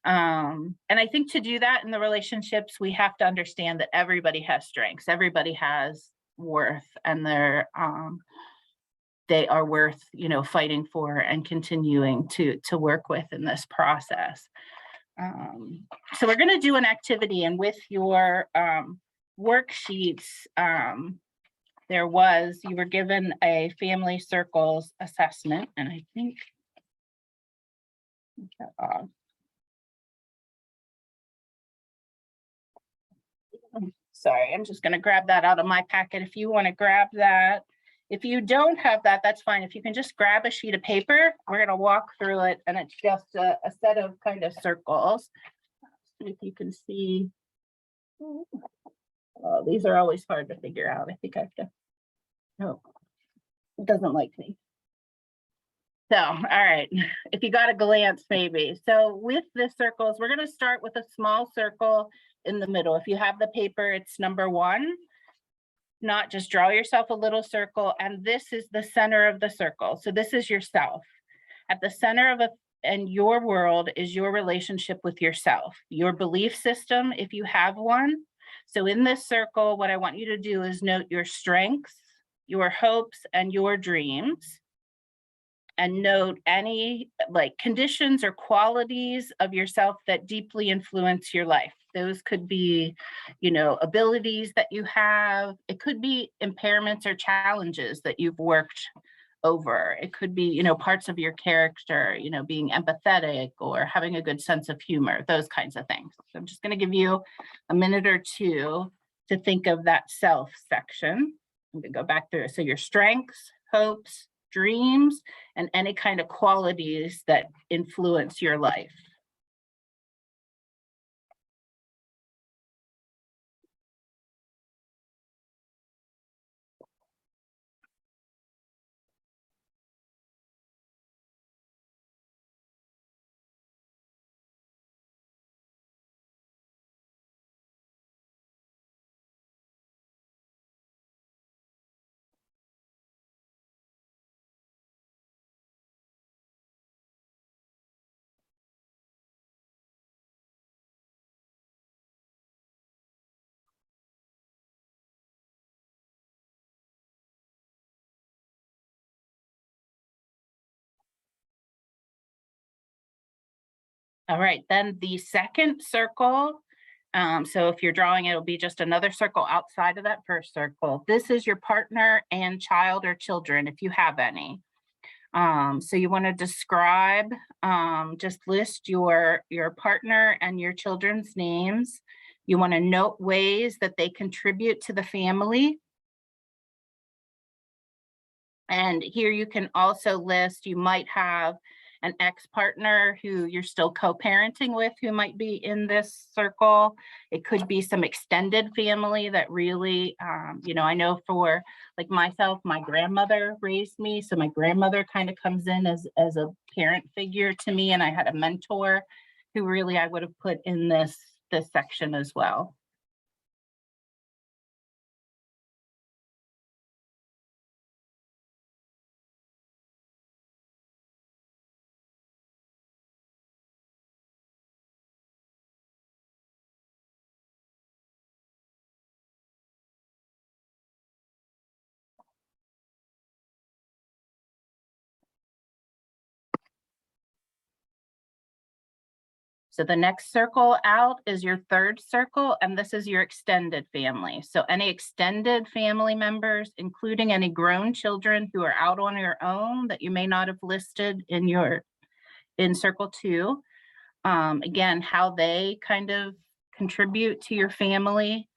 A: And I think to do that in the relationships, we have to understand that everybody has strengths, everybody has worth, and they are worth, fighting for and continuing to work with in this process. So we're going to do an activity, and with your worksheets, you were given a family circles assessment, and I think, sorry, I'm just going to grab that out of my packet. If you want to grab that, if you don't have that, that's fine. If you can just grab a sheet of paper, we're going to walk through it, and it's just a set of kind of circles. If you can see, these are always hard to figure out. I think I have to. No, it doesn't like me. So, all right, if you got a glance, maybe. So with the circles, we're going to start with a small circle in the middle. If you have the paper, it's number 1. Not just draw yourself a little circle, and this is the center of the circle. So this is yourself. At the center of and your world is your relationship with yourself, your belief system, if you have one. So in this circle, what I want you to do is note your strengths, your hopes, and your dreams, and note any conditions or qualities of yourself that deeply influence your life. Those could be, abilities that you have. It could be impairments or challenges that you've worked over. It could be, parts of your character, being empathetic or having a good sense of humor, those kinds of things. So I'm just going to give you a minute or two to think of that self section. I'm going to go back through. So your strengths, hopes, dreams, and any kind of qualities that influence your life. All right, then the second circle. So if you're drawing, it'll be just another circle outside of that first circle. This is your partner and child or children, if you have any. So you want to describe, just list your partner and your children's names. You want to note ways that they contribute to the family. And here you can also list, you might have an ex-partner who you're still co-parenting with who might be in this circle. It could be some extended family that really, I know for like myself, my grandmother raised me. So my grandmother kind of comes in as a parent figure to me. And I had a mentor who really I would have put in this section as well. So the next circle out is your third circle, and this is your extended family. So any extended family members, including any grown children who are out on your own that you may not have listed in circle 2. Again, how they kind of contribute to your family.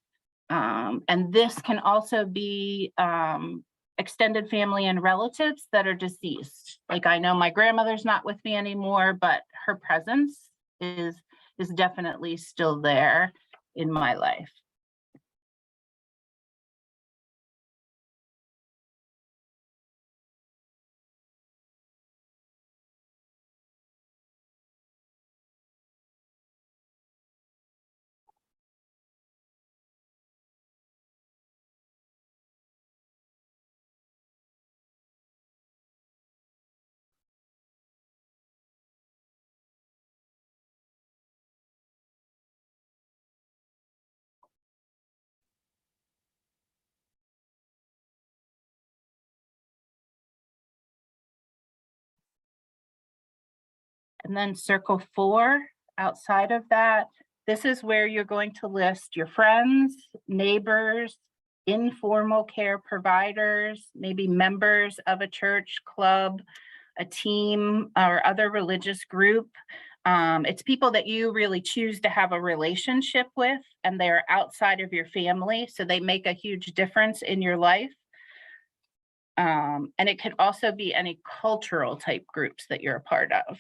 A: And this can also be extended family and relatives that are deceased. Like, I know my grandmother's not with me anymore, but her presence is definitely still there in my life. And then circle 4, outside of that, this is where you're going to list your friends, neighbors, informal care providers, maybe members of a church, club, a team, or other religious group. It's people that you really choose to have a relationship with, and they're outside of your family, so they make a huge difference in your life. And it could also be any cultural type groups that you're a part of.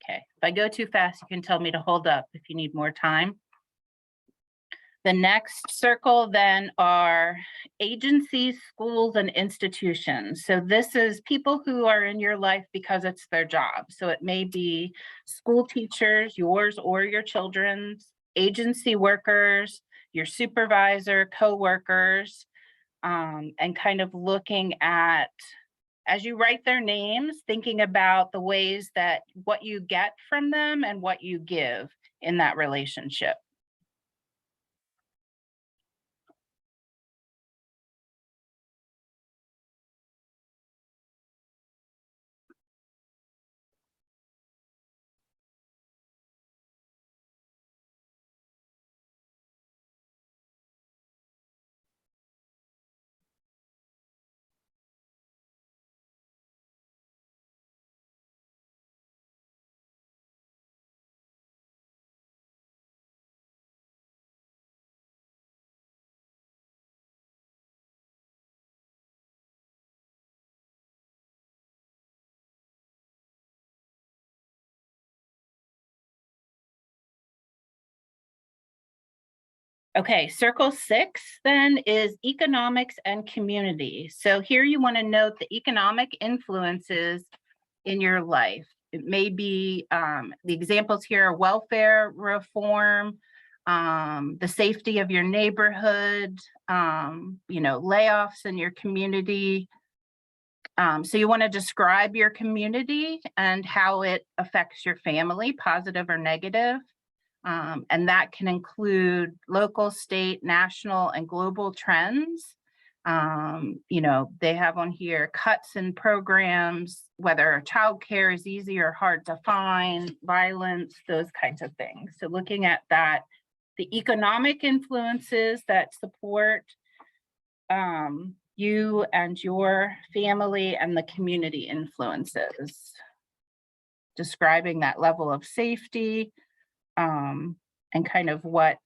A: Okay, if I go too fast, you can tell me to hold up if you need more time. The next circle then are agencies, schools, and institutions. So this is people who are in your life because it's their job. So it may be school teachers, yours or your children's, agency workers, your supervisor, co-workers, and kind of looking at, as you write their names, thinking about the ways that what you get from them and what you give in that relationship. Okay, circle 6 then is economics and community. So here you want to note the economic influences in your life. It may be, the examples here are welfare reform, the safety of your neighborhood, layoffs in your community. So you want to describe your community and how it affects your family, positive or negative. And that can include local, state, national, and global trends. They have on here cuts in programs, whether childcare is easy or hard to find, violence, those kinds of things. So looking at that, the economic influences that support you and your family and the community influences. Describing that level of safety, and kind of what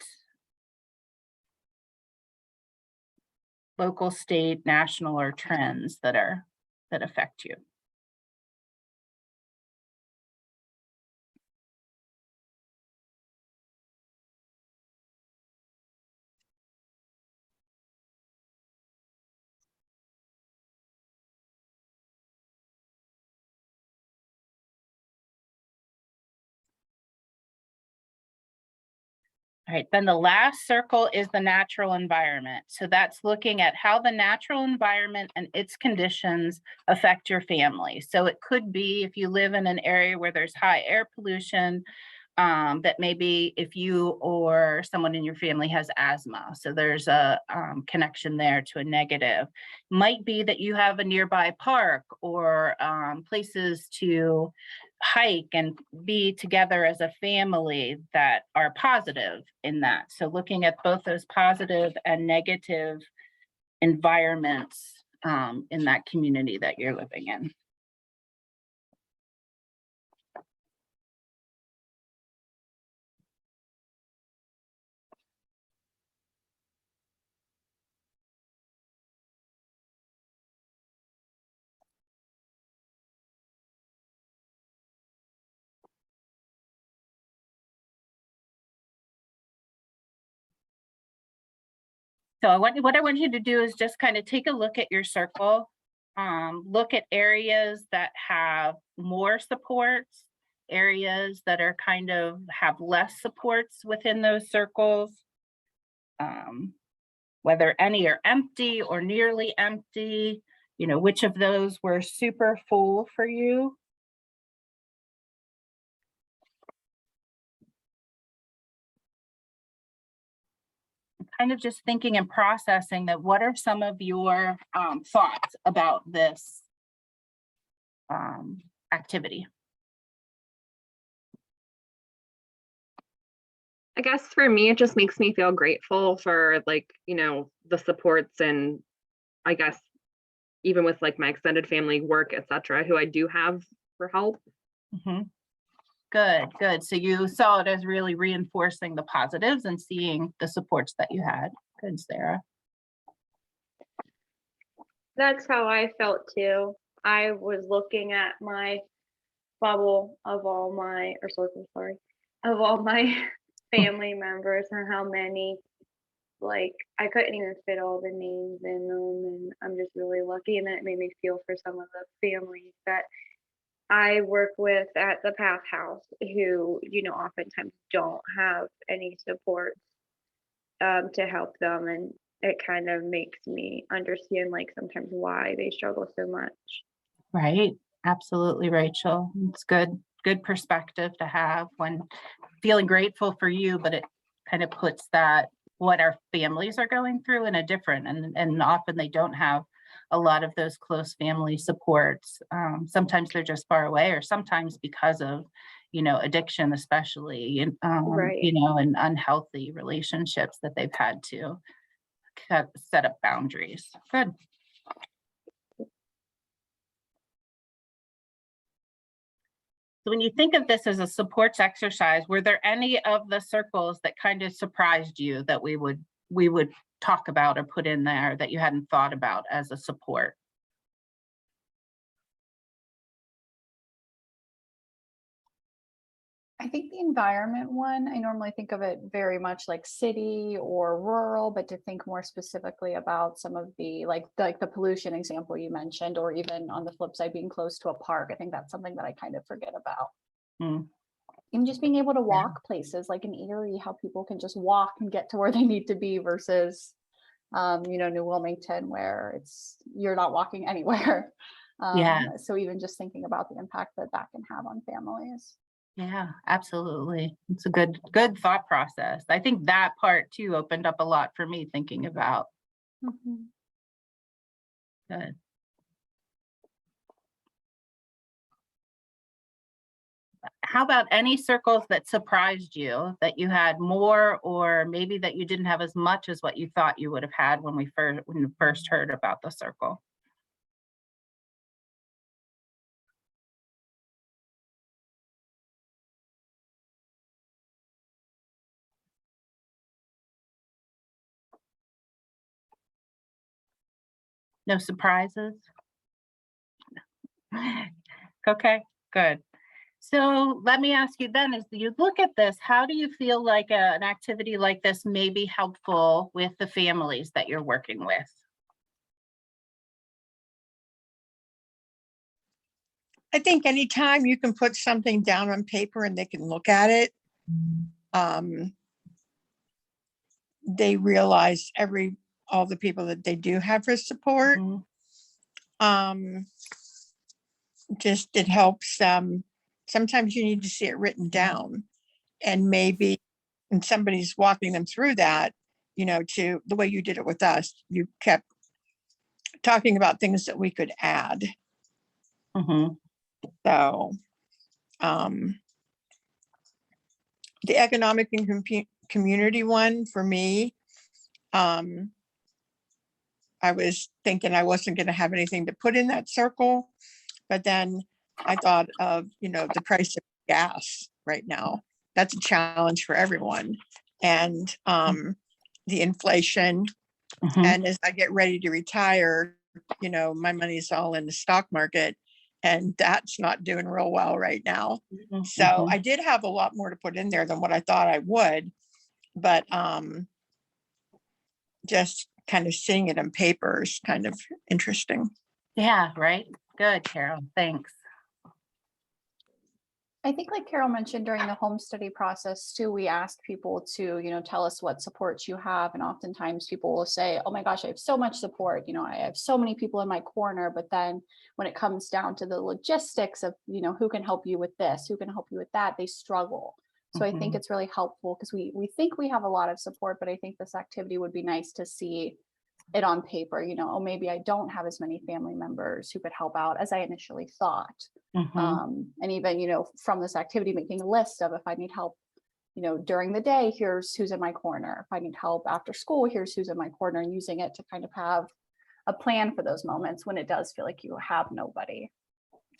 A: local, state, national, or trends that affect you. All right, then the last circle is the natural environment. So that's looking at how the natural environment and its conditions affect your family. So it could be if you live in an area where there's high air pollution, that maybe if you or someone in your family has asthma, so there's a connection there to a negative. Might be that you have a nearby park or places to hike and be together as a family that are positive in that. So looking at both those positive and negative environments in that community that you're living in. So what I want you to do is just kind of take a look at your circle, look at areas that have more supports, areas that are kind of have less supports within those circles, whether any are empty or nearly empty, you know, which of those were super full for you. Kind of just thinking and processing that what are some of your thoughts about this activity?
C: I guess for me, it just makes me feel grateful for like, you know, the supports and I guess even with like my extended family, work, etc., who I do have for help.
A: Mm-hmm. Good, good. So you saw it as really reinforcing the positives and seeing the supports that you had. Good, Sarah.
E: That's how I felt too. I was looking at my bubble of all my, or circle, sorry, of all my family members and how many, like, I couldn't even fit all the names in them. And I'm just really lucky. And then it made me feel for some of the families that I work with at the Path House who, you know, oftentimes don't have any support to help them. And it kind of makes me understand, like, sometimes why they struggle so much.
A: Right. Absolutely, Rachel. It's good perspective to have when feeling grateful for you, but it kind of puts that what our families are going through in a different, and often they don't have a lot of those close family supports. Sometimes they're just far away, or sometimes because of, you know, addiction, especially, and
E: Right.
A: you know, and unhealthy relationships that they've had to set up boundaries. Good. So when you think of this as a supports exercise, were there any of the circles that kind of surprised you that we would talk about or put in there that you hadn't thought about as a support?
G: I think the environment one, I normally think of it very much like city or rural, but to think more specifically about some of the like the pollution example you mentioned, or even on the flip side, being close to a park. I think that's something that I kind of forget about.
A: Mm.
G: And just being able to walk places like in Erie, how people can just walk and get to where they need to be versus, you know, New Wilmington, where you're not walking anywhere.
A: Yeah.
G: So even just thinking about the impact that can have on families.
A: Yeah, absolutely. It's a good thought process. I think that part too opened up a lot for me thinking about.
G: Mhm.
A: Good. how about any circles that surprised you, that you had more, or maybe that you didn't have as much as what you thought you would have had when you first heard about the circle? No surprises? Okay, good. So let me ask you then, as you look at this, how do you feel like an activity like this may be helpful with the families that you're working with?
F: I think anytime you can put something down on paper and they can look at it, they realize all the people that they do have for support.
A: Mhm.
F: Just it helps them. Sometimes you need to see it written down, and maybe when somebody's walking them through that, to the way you did it with us, you kept talking about things that we could add.
A: Mhm.
F: So the economic and community one for me, I was thinking I wasn't going to have anything to put in that circle, but then I thought of, the price of gas right now. That's a challenge for everyone. And the inflation.
A: Mhm.
F: And as I get ready to retire, my money's all in the stock market, and that's not doing real well right now.
A: Mhm.
F: So I did have a lot more to put in there than what I thought I would, but just kind of seeing it on paper is kind of interesting.
A: Yeah, right. Good, Carol. Thanks.
G: I think like Carol mentioned during the home study process too, we ask people to, tell us what supports you have. And oftentimes people will say, oh my gosh, I have so much support. I have so many people in my corner. But then when it comes down to the logistics of, who can help you with this, who can help you with that, they struggle. So I think
A: Mhm.
G: it's really helpful because we think we have a lot of support, but I think this activity would be nice to see it on paper, oh, maybe I don't have as many family members who could help out as I initially thought.
A: Mhm.
G: And even, from this activity, making a list of if I need help, during the day, here's who's in my corner. If I need help after school, here's who's in my corner, and using it to kind of have a plan for those moments when it does feel like you have nobody.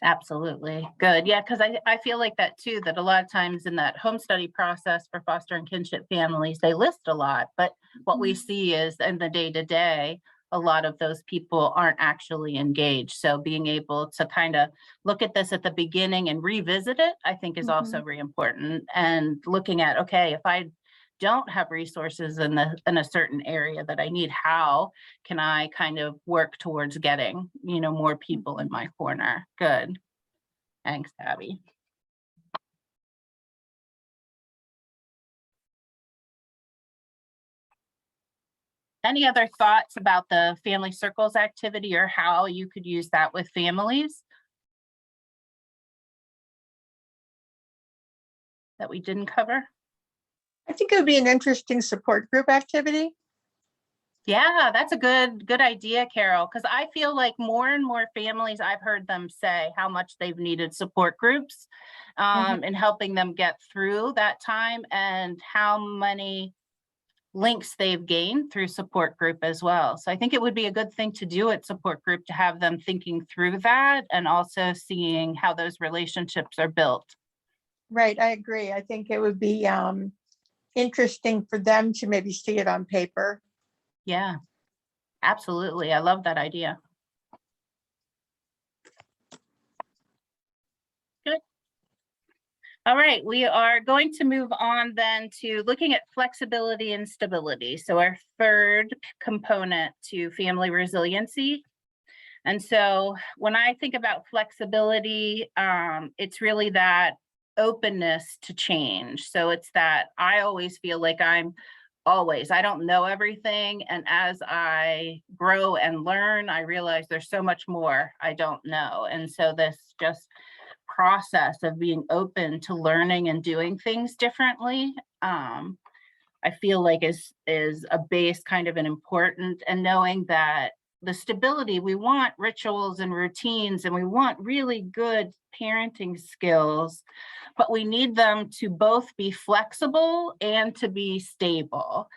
A: Absolutely. Good. Yeah, because I feel like that too, that a lot of times in that home study process for foster and kinship families, they list a lot, but what we see is in the day to day, a lot of those people aren't actually engaged. So being able to kind of look at this at the beginning and revisit it, I think is also very important. And looking at, okay, if I don't have resources in a certain area that I need, how can I kind of work towards getting, more people in my corner? Good. Thanks, Abby. Any other thoughts about the family circles activity or how you could use that with families that we didn't cover?
F: I think it would be an interesting support group activity.
A: Yeah, that's a good idea, Carol, because I feel like more and more families, I've heard them say how much they've needed support groups and helping them get through that time, and how many links they've gained through support group as well. So I think it would be a good thing to do at support group, to have them thinking through that and also seeing how those relationships are built.
F: Right, I agree. I think it would be interesting for them to maybe see it on paper.
A: Yeah, absolutely. I love that idea. Good. All right, we are going to move on then to looking at flexibility and stability. So our third component to family resiliency. And so when I think about flexibility, it's really that openness to change. So it's that I always feel like I don't know everything. And as I grow and learn, I realize there's so much more I don't know. And so this just process of being open to learning and doing things differently, I feel like is a base kind of an important, and knowing that the stability, we want rituals and routines, and we want really good parenting skills, but we need them to both be flexible and to be stable.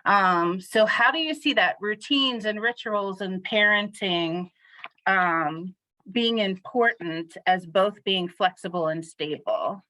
A: So how do you see that routines and rituals and parenting being important as both being flexible and stable?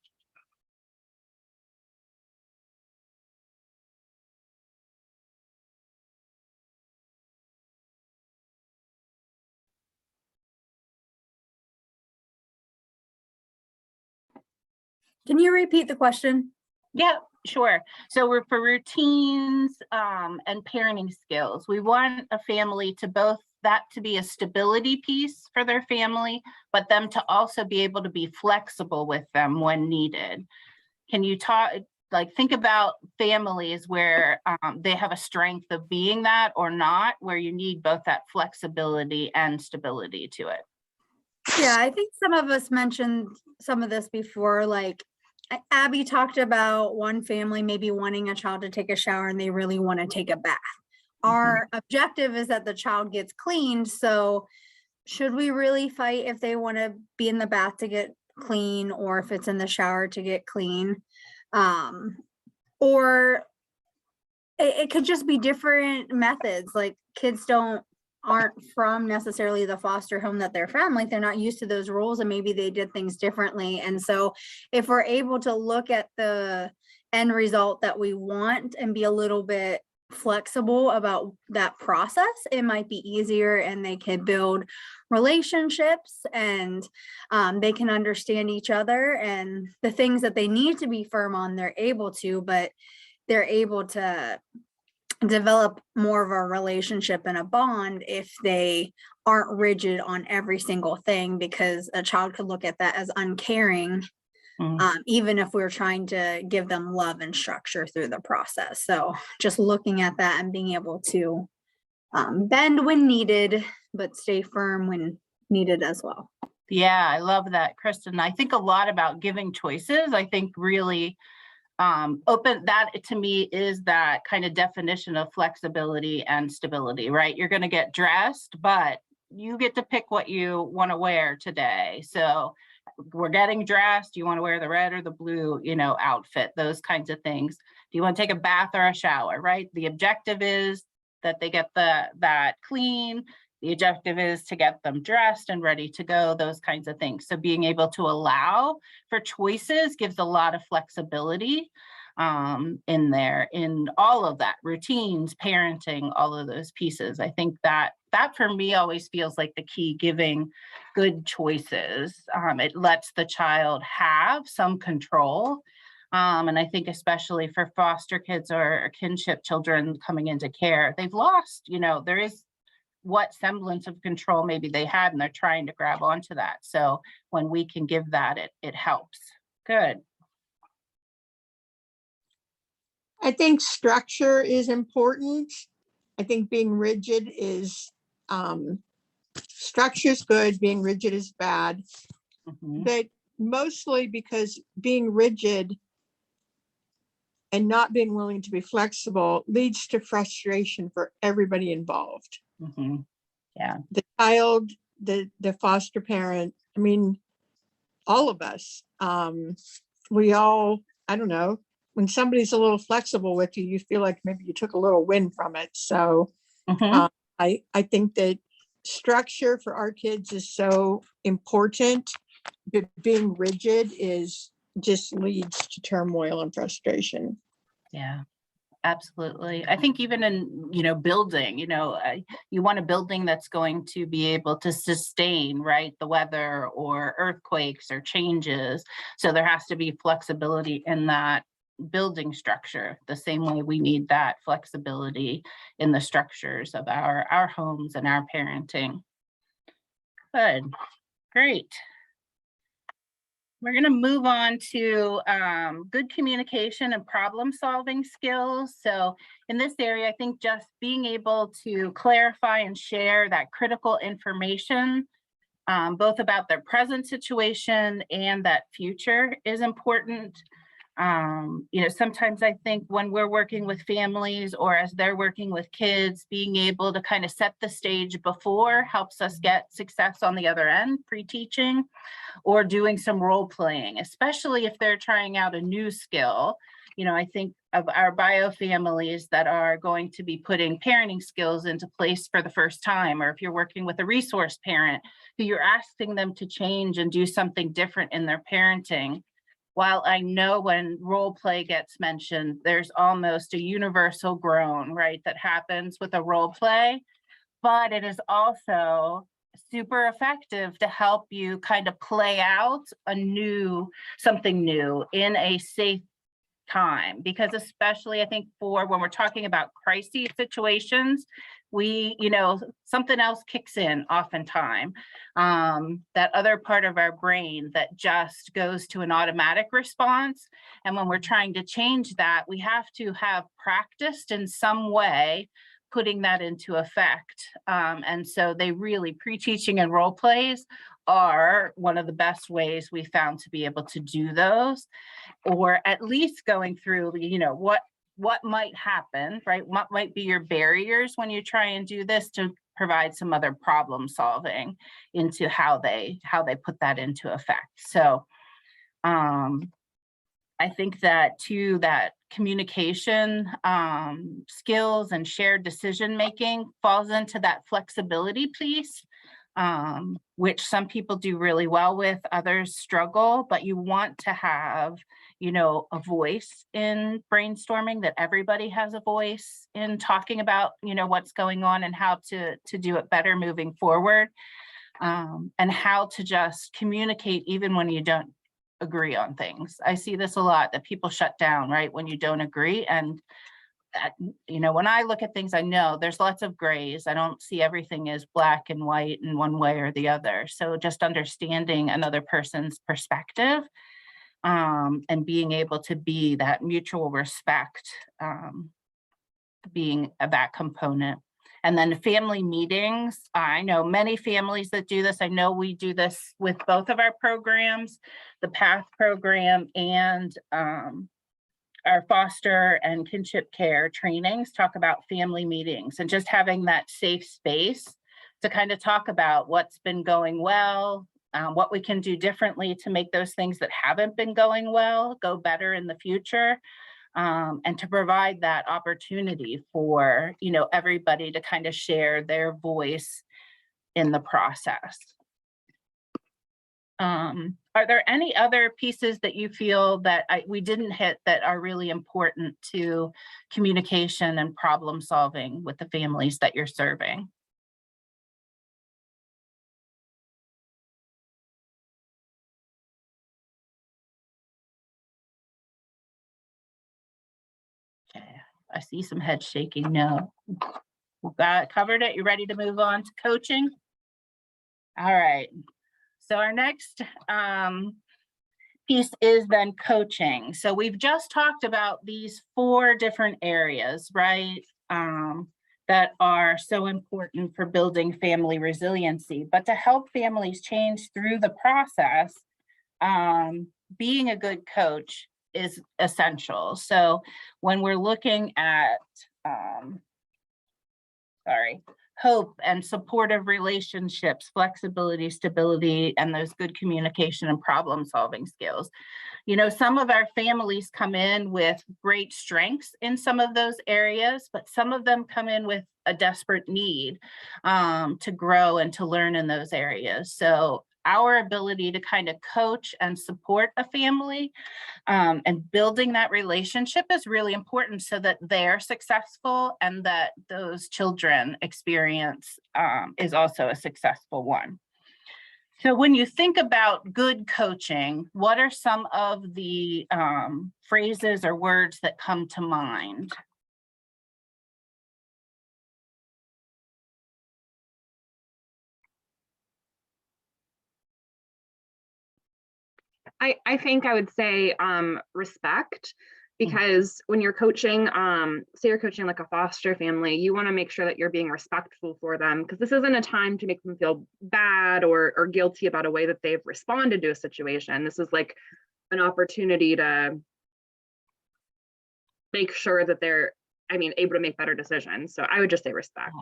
B: Can you repeat the question?
A: Yeah, sure. So we're for routines and parenting skills. We want a family to both that to be a stability piece for their family, but them to also be able to be flexible with them when needed. Can you talk, like, think about families where they have a strength of being that or not, where you need both that flexibility and stability to it?
B: Yeah, I think some of us mentioned some of this before, like Abby talked about one family maybe wanting a child to take a shower and they really want to take a bath. Our objective is that the child gets cleaned. So should we really fight if they want to be in the bath to get clean, or if it's in the shower to get clean? Or it could just be different methods. Like kids aren't from necessarily the foster home that they're from, like they're not used to those rules, and maybe they did things differently. And so if we're able to look at the end result that we want and be a little bit flexible about that process, it might be easier, and they can build relationships, and they can understand each other, and the things that they need to be firm on, they're able to, but they're able to develop more of a relationship and a bond if they aren't rigid on every single thing, because a child could look at that as uncaring, even if we're trying to give them love and structure through the process. So just looking at that and being able to bend when needed, but stay firm when needed as well.
A: Yeah, I love that, Kristen. I think a lot about giving choices. I think really open, that to me is that kind of definition of flexibility and stability, right? You're going to get dressed, but you get to pick what you want to wear today. So we're getting dressed. You want to wear the red or the blue, outfit, those kinds of things. Do you want to take a bath or a shower, right? The objective is that they get that clean. The objective is to get them dressed and ready to go, those kinds of things. So being able to allow for choices gives a lot of flexibility in there, in all of that, routines, parenting, all of those pieces. I think that for me always feels like the key, giving good choices. It lets the child have some control. And I think especially for foster kids or kinship children coming into care, they've lost, there is what semblance of control maybe they had, and they're trying to grab onto that. So when we can give that, it helps. Good.
F: I think structure is important. I think being rigid is, structure is good, being rigid is bad. But mostly because being rigid and not being willing to be flexible leads to frustration for everybody involved.
A: Yeah.
F: The child, the foster parent, I mean, all of us. We all, I don't know, when somebody's a little flexible with you, you feel like maybe you took a little win from it. So I think that structure for our kids is so important, but being rigid just leads to turmoil and frustration.
A: Yeah, absolutely. I think even in, building, you want a building that's going to be able to sustain, right, the weather or earthquakes or changes. So there has to be flexibility in that building structure, the same way we need that flexibility in the structures of our homes and our parenting. Good, great. We're going to move on to good communication and problem solving skills. So in this area, I think just being able to clarify and share that critical information, both about their present situation and that future, is important. Sometimes I think when we're working with families or as they're working with kids, being able to kind of set the stage before helps us get success on the other end, pre-teaching or doing some role playing, especially if they're trying out a new skill. I think of our bio families that are going to be putting parenting skills into place for the first time, or if you're working with a resource parent who you're asking them to change and do something different in their parenting. While I know when role play gets mentioned, there's almost a universal groan, right, that happens with a role play, but it is also super effective to help you kind of play out something new in a safe time, because especially I think for when we're talking about crisis situations, something else kicks in oftentimes, that other part of our brain that just goes to an automatic response. And when we're trying to change that, we have to have practiced in some way putting that into effect. And so they really, pre-teaching and role plays are one of the best ways we found to be able to do those, or at least going through, what might happen, right? What might be your barriers when you try and do this, to provide some other problem solving into how they put that into effect. So I think that too, that communication skills and shared decision making falls into that flexibility piece, which some people do really well with, others struggle, but you want to have, a voice in brainstorming, that everybody has a voice in talking about, what's going on and how to do it better moving forward, and how to just communicate even when you don't agree on things. I see this a lot, that people shut down, right, when you don't agree. And that, when I look at things, I know there's lots of grays. I don't see everything as black and white in one way or the other. So just understanding another person's perspective, and being able to be that mutual respect, being that component. And then family meetings. I know many families that do this. I know we do this with both of our programs, the PATH program and our foster and kinship care trainings talk about family meetings and just having that safe space to kind of talk about what's been going well, what we can do differently to make those things that haven't been going well go better in the future. And to provide that opportunity for, everybody to kind of share their voice in the process. Are there any other pieces that you feel that we didn't hit that are really important to communication and problem solving with the families that you're serving? Okay, I see some head shaking. No, we got covered it. You ready to move on to coaching? All right. So our next piece is then coaching. So we've just talked about these 4 different areas, right? That are so important for building family resiliency. But to help families change through the process, being a good coach is essential. So when we're looking at, hope and supportive relationships, flexibility, stability, and those good communication and problem solving skills. Some of our families come in with great strengths in some of those areas, but some of them come in with a desperate need to grow and to learn in those areas. So our ability to kind of coach and support a family and building that relationship is really important so that they're successful and that those children experience is also a successful one. So when you think about good coaching, what are some of the phrases or words that come to mind?
C: I think I would say respect, because when you're coaching, say you're coaching like a foster family, you want to make sure that you're being respectful for them, because this isn't a time to make them feel bad or guilty about a way that they've responded to a situation. This is like an opportunity to make sure that they're, able to make better decisions. So I would just say respect.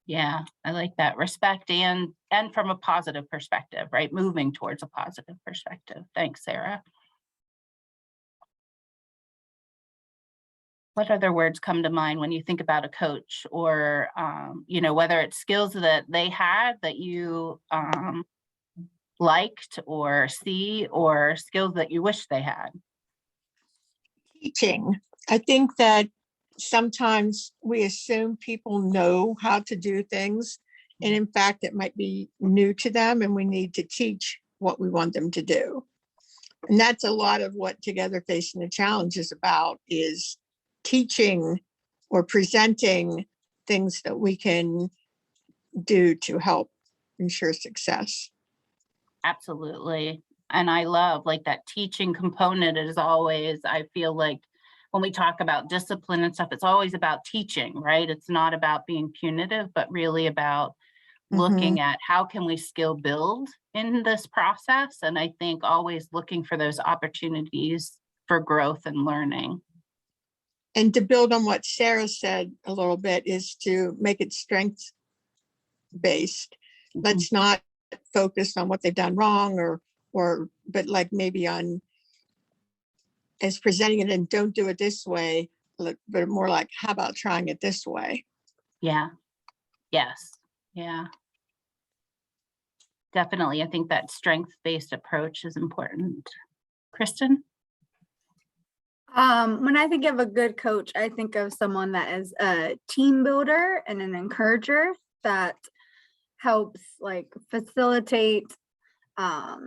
A: Yeah, I like that. Respect and from a positive perspective, right? Moving towards a positive perspective. Thanks, Sarah. What other words come to mind when you think about a coach, or, whether it's skills that they had that you liked or see, or skills that you wish they had?
F: Teaching. I think that sometimes we assume people know how to do things, and in fact, it might be new to them, and we need to teach what we want them to do. And that's a lot of what Together Facing the Challenge is about, is teaching or presenting things that we can do to help ensure success.
A: Absolutely. And I love like that teaching component is always, I feel like when we talk about discipline and stuff, it's always about teaching, right? It's not about being punitive, but really about looking at how can we skill build in this process. And I think always looking for those opportunities for growth and learning.
F: And to build on what Sarah said a little bit, is to make it strength based. Let's not focus on what they've done wrong, but like maybe on as presenting it, and don't do it this way, but more like, how about trying it this way?
A: Yeah. Yes. Yeah. Definitely. I think that strength-based approach is important. Kristen?
B: When I think of a good coach, I think of someone that is a team builder and an encourager that helps like facilitate, I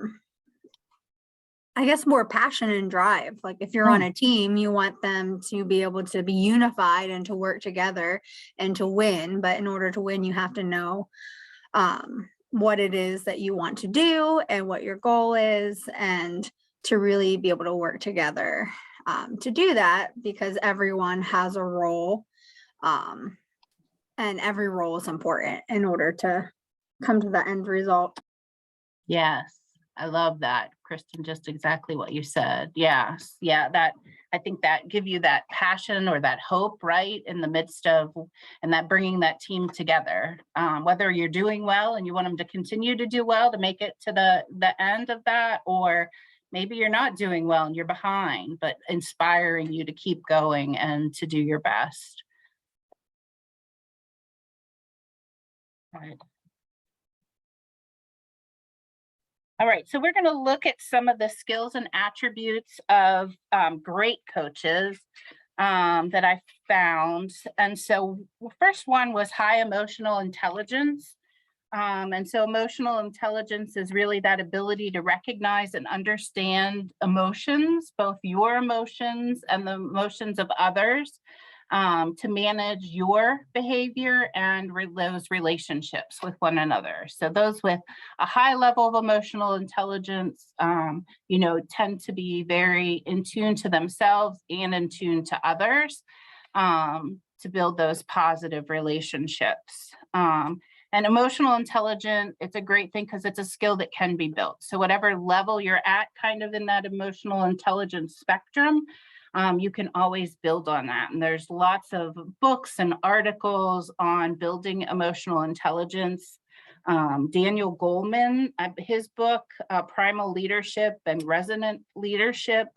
B: guess, more passion and drive. Like if you're on a team, you want them to be able to be unified and to work together and to win. But in order to win, you have to know what it is that you want to do and what your goal is, and to really be able to work together to do that, because everyone has a role, and every role is important in order to come to the end result.
A: Yes, I love that, Kristen, just exactly what you said. Yes, yeah, that I think that give you that passion or that hope, right, in the midst of, and that bringing that team together, whether you're doing well and you want them to continue to do well to make it to the end of that, or maybe you're not doing well and you're behind, but inspiring you to keep going and to do your best. Right. All right, so we're going to look at some of the skills and attributes of great coaches that I found. And so first one was high emotional intelligence. And so emotional intelligence is really that ability to recognize and understand emotions, both your emotions and the emotions of others, to manage your behavior and those relationships with one another. So those with a high level of emotional intelligence, tend to be very in tune to themselves and in tune to others, to build those positive relationships. And emotional intelligence, it's a great thing because it's a skill that can be built. So whatever level you're at kind of in that emotional intelligence spectrum, you can always build on that. And there's lots of books and articles on building emotional intelligence. Daniel Goleman, his book, Primal Leadership and Resonant Leadership,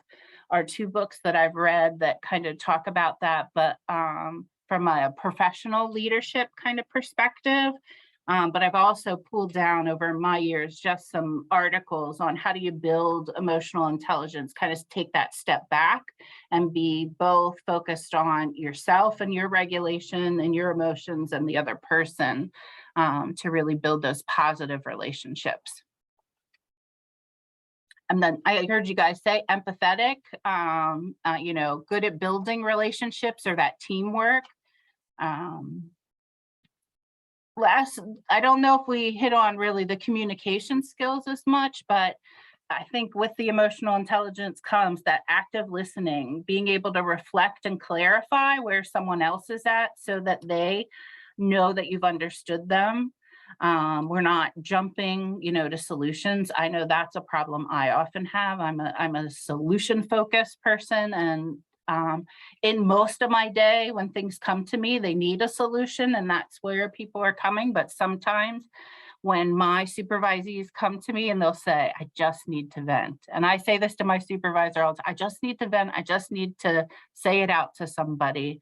A: are two books that I've read that kind of talk about that, but from a professional leadership kind of perspective. But I've also pulled down over my years just some articles on how do you build emotional intelligence, kind of take that step back and be both focused on yourself and your regulation and your emotions and the other person, to really build those positive relationships. And then I heard you guys say empathetic, good at building relationships or that teamwork. I don't know if we hit on really the communication skills as much, but I think with the emotional intelligence comes that active listening, being able to reflect and clarify where someone else is at so that they know that you've understood them. We're not jumping, to solutions. I know that's a problem I often have. I'm a solution focused person, and In most of my day, when things come to me, they need a solution, and that's where people are coming. But sometimes when my supervisees come to me and they'll say, I just need to vent. And I say this to my supervisor all the time, I just need to vent. I just need to say it out to somebody.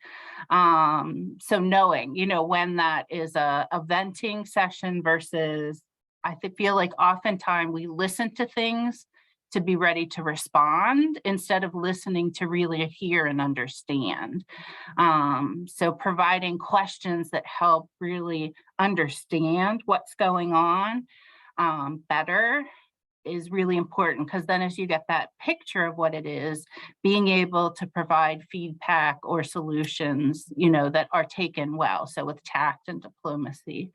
A: So knowing, when that is a venting session versus, feel like oftentimes we listen to things to be ready to respond instead of listening to really hear and understand. So providing questions that help really understand what's going on better is really important, because then as you get that picture of what it is, being able to provide feedback or solutions, that are taken well. So with tact and diplomacy.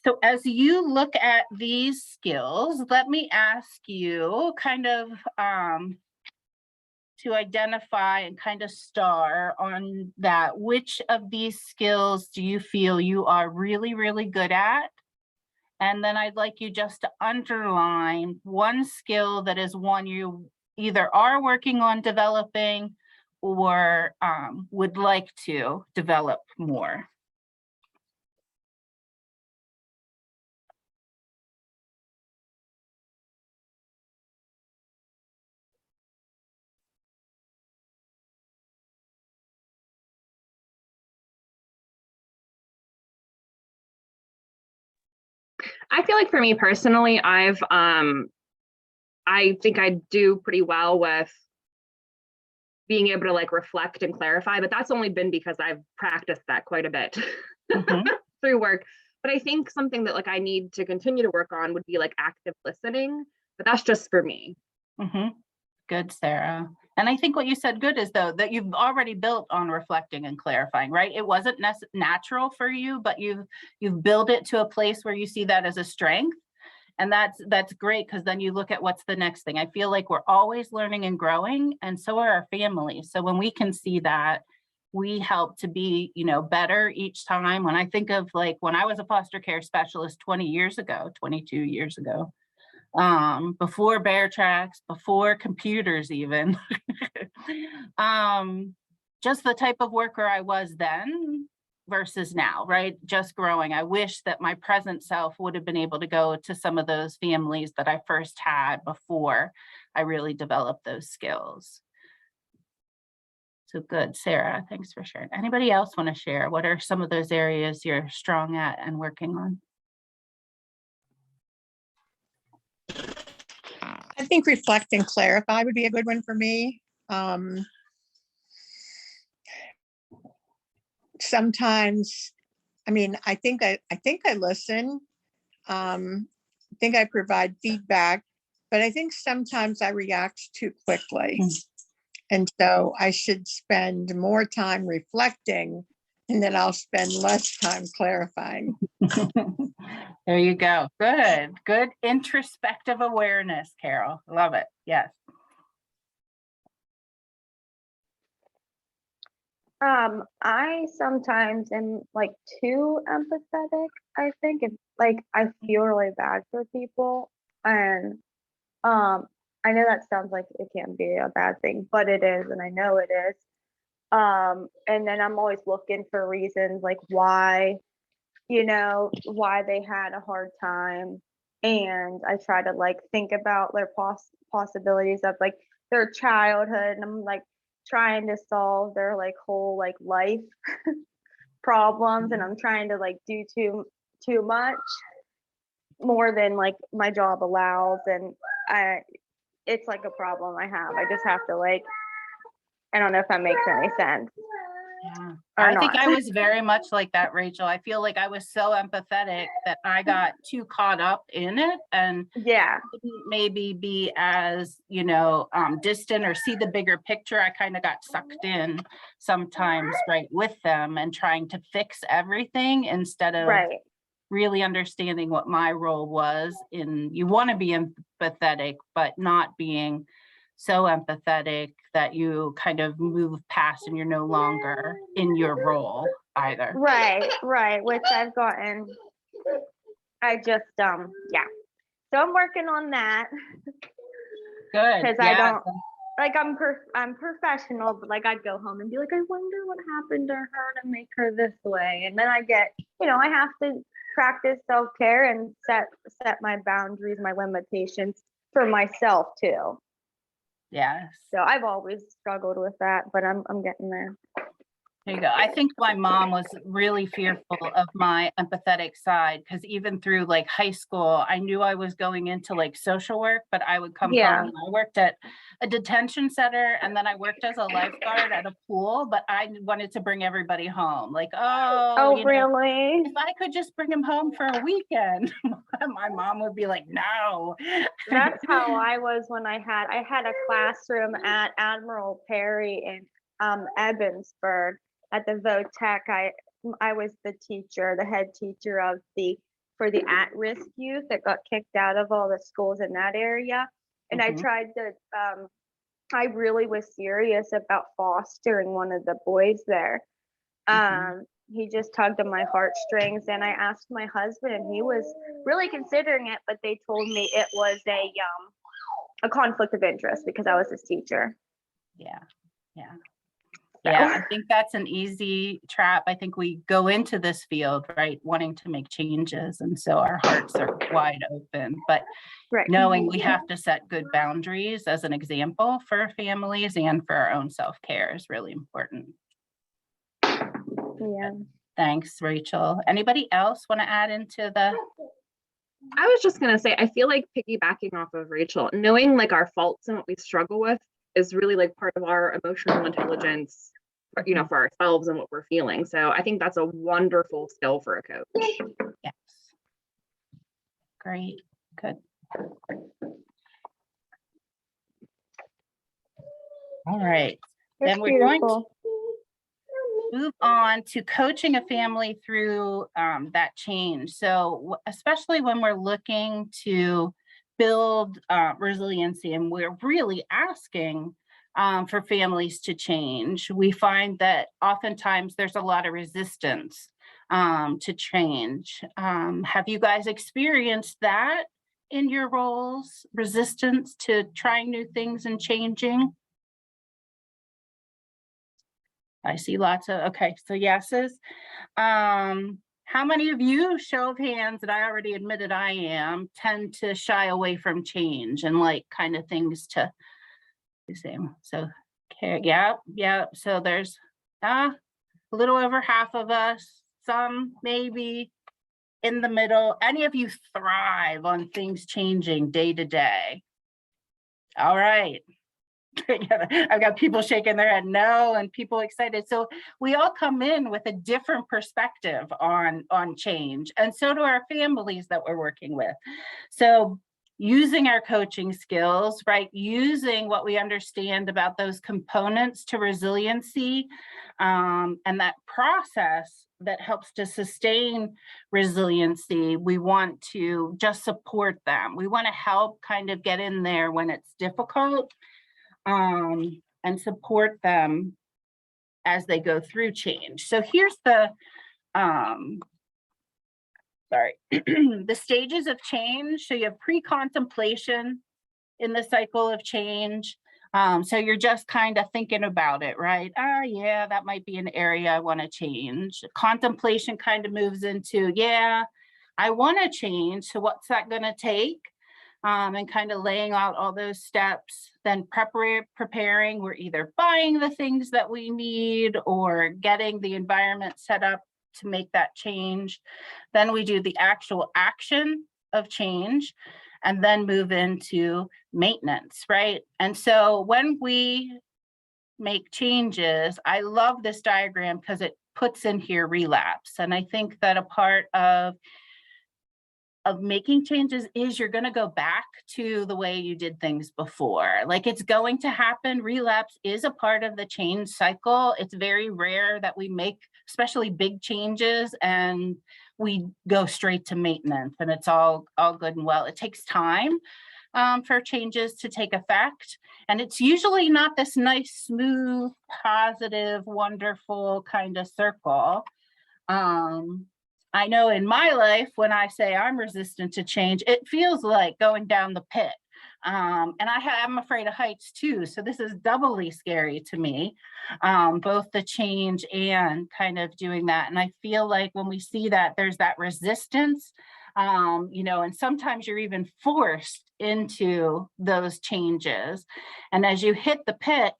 A: So as you look at these skills, let me ask you kind of to identify and kind of star on that. Which of these skills do you feel you are really, really good at? And then I'd like you just to underline one skill that is one you either are working on developing or would like to develop more.
C: I feel like for me personally, I think I do pretty well with being able to like reflect and clarify, but that's only been because I've practiced that quite a bit through work. But I think something that like I need to continue to work on would be like active listening, but that's just for me.
A: Good, Sarah. And I think what you said good is though that you've already built on reflecting and clarifying, right? It wasn't natural for you, but you've built it to a place where you see that as a strength. And that's great, because then you look at what's the next thing. I feel like we're always learning and growing, and so are our families. So when we can see that, we help to be, better each time. When I think of like when I was a foster care specialist 20 years ago, 22 years ago, before bear tracks, before computers even, just the type of worker I was then versus now, right? Just growing. I wish that my present self would have been able to go to some of those families that I first had before I really developed those skills. So good, Sarah, thanks for sharing. Anybody else want to share? What are some of those areas you're strong at and working on?
F: I think reflect and clarify would be a good one for me. Sometimes, I think I listen. I think I provide feedback, but I think sometimes I react too quickly. And so I should spend more time reflecting, and then I'll spend less time clarifying.
A: There you go. Good introspective awareness, Carol. Love it. Yes.
E: I sometimes am like too empathetic, I think. It's like I feel really bad for people. And I know that sounds like it can be a bad thing, but it is, and I know it is. And then I'm always looking for reasons like why they had a hard time. And I try to like think about their possibilities of like their childhood, and I'm like trying to solve their like whole like life problems, and I'm trying to like do too much more than like my job allows, and it's like a problem I have. I just have to like, I don't know if that makes any sense.
A: Yeah, I think I was very much like that, Rachel. I feel like I was so empathetic that I got too caught up in it and couldn't maybe be as, distant or see the bigger picture. I kind of got sucked in sometimes, right, with them and trying to fix everything instead of really understanding what my role was in, you want to be empathetic, but not being so empathetic that you kind of move past and you're no longer in your role either.
E: Right. Which I've gotten. I just, yeah. So I'm working on that.
A: Good.
E: Because like I'm professional, but like I'd go home and be like, I wonder what happened to her to make her this way. And then I get, I have to practice self-care and set my boundaries, my limitations for myself too.
A: Yes.
E: So I've always struggled with that, but I'm getting there.
A: There you go. I think my mom was really fearful of my empathetic side because even through like high school, I knew I was going into like social work, but I would come
E: Yeah.
A: home. I worked at a detention center and then I worked as a lifeguard at a pool, but I wanted to bring everybody home. Like,
E: Oh, really?
A: if I could just bring him home for a weekend, my mom would be like, no.
E: That's how I was when I had a classroom at Admiral Perry in Evansburg at the VOTEC. I was the teacher, the head teacher for the at-risk youth that got kicked out of all the schools in that area. And I tried to I really was serious about fostering one of the boys there. He just tugged on my heartstrings, and I asked my husband, and he was really considering it, but they told me it was a conflict of interest because I was his teacher.
A: Yeah. I think that's an easy trap. I think we go into this field, right, wanting to make changes. And so our hearts are wide open, but knowing we have to set good boundaries as an example for families and for our own self-care is really important.
E: Yeah.
A: Thanks, Rachel. Anybody else want to add into the?
C: I was just going to say, I feel like piggybacking off of Rachel, knowing like our faults and what we struggle with is really like part of our emotional intelligence, for ourselves and what we're feeling. So I think that's a wonderful skill for a coach.
A: Yes. Great. Good. All right.
E: That's
A: Then we're going to
E: beautiful.
A: move on to coaching a family through that change. So especially when we're looking to build resiliency and we're really asking for families to change, we find that oftentimes there's a lot of resistance to change. Have you guys experienced that in your roles, resistance to trying new things and changing? I see lots of, okay, so yeses. How many of you, show of hands, that I already admitted I am, tend to shy away from change and like kind of things to the same? So, okay, yeah. So there's a little over half of us, some maybe in the middle. Any of you thrive on things changing day to day? All right. I've got people shaking their head no, and people excited. So we all come in with a different perspective on change, and so do our families that we're working with. So using our coaching skills, right, using what we understand about those components to resiliency, and that process that helps to sustain resiliency, we want to just support them. We want to help kind of get in there when it's difficult, and support them as they go through change. So here's the, the stages of change. So you have pre-contemplation in the cycle of change. So you're just kind of thinking about it, right? Yeah, that might be an area I want to change. Contemplation kind of moves into, yeah, I want to change. So what's that going to take? And kind of laying out all those steps. Then preparing, we're either buying the things that we need or getting the environment set up to make that change. Then we do the actual action of change and then move into maintenance, right? And so when we make changes, I love this diagram because it puts in here relapse. And I think that a part of making changes is you're going to go back to the way you did things before. Like, it's going to happen. Relapse is a part of the change cycle. It's very rare that we make especially big changes and we go straight to maintenance and it's all good and well. It takes time for changes to take effect. And it's usually not this nice, smooth, positive, wonderful kind of circle. I know in my life, when I say I'm resistant to change, it feels like going down the pit, And I'm afraid of heights too. So this is doubly scary to me, both the change and kind of doing that. And I feel like when we see that, there's that resistance, and sometimes you're even forced into those changes. And as you hit the pit,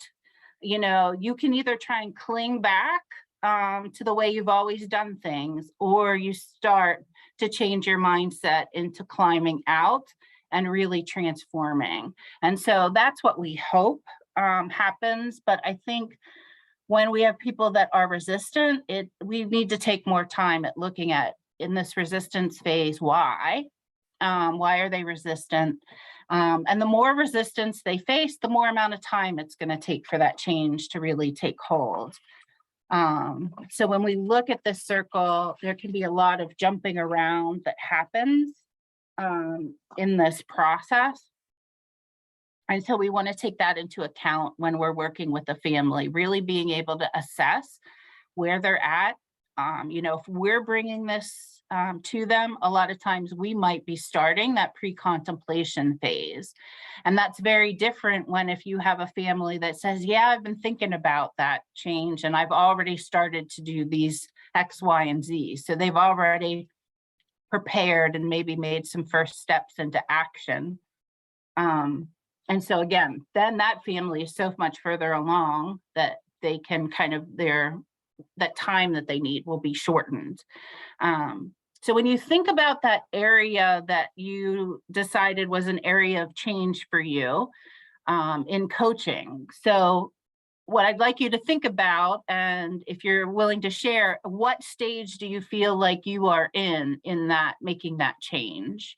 A: you can either try and cling back to the way you've always done things, or you start to change your mindset into climbing out and really transforming. And so that's what we hope happens. But I think when we have people that are resistant, we need to take more time at looking at, in this resistance phase, why are they resistant? And the more resistance they face, the more amount of time it's going to take for that change to really take hold. So when we look at this circle, there can be a lot of jumping around that happens in this process. And so we want to take that into account when we're working with a family, really being able to assess where they're at. If we're bringing this to them, a lot of times we might be starting that pre-contemplation phase. And that's very different when if you have a family that says, yeah, I've been thinking about that change and I've already started to do these X, Y, and Z. So they've already prepared and maybe made some first steps into action. And so again, then that family is so much further along that they can kind of that time that they need will be shortened. So when you think about that area that you decided was an area of change for you in coaching, so what I'd like you to think about, and if you're willing to share, what stage do you feel like you are in that, making that change?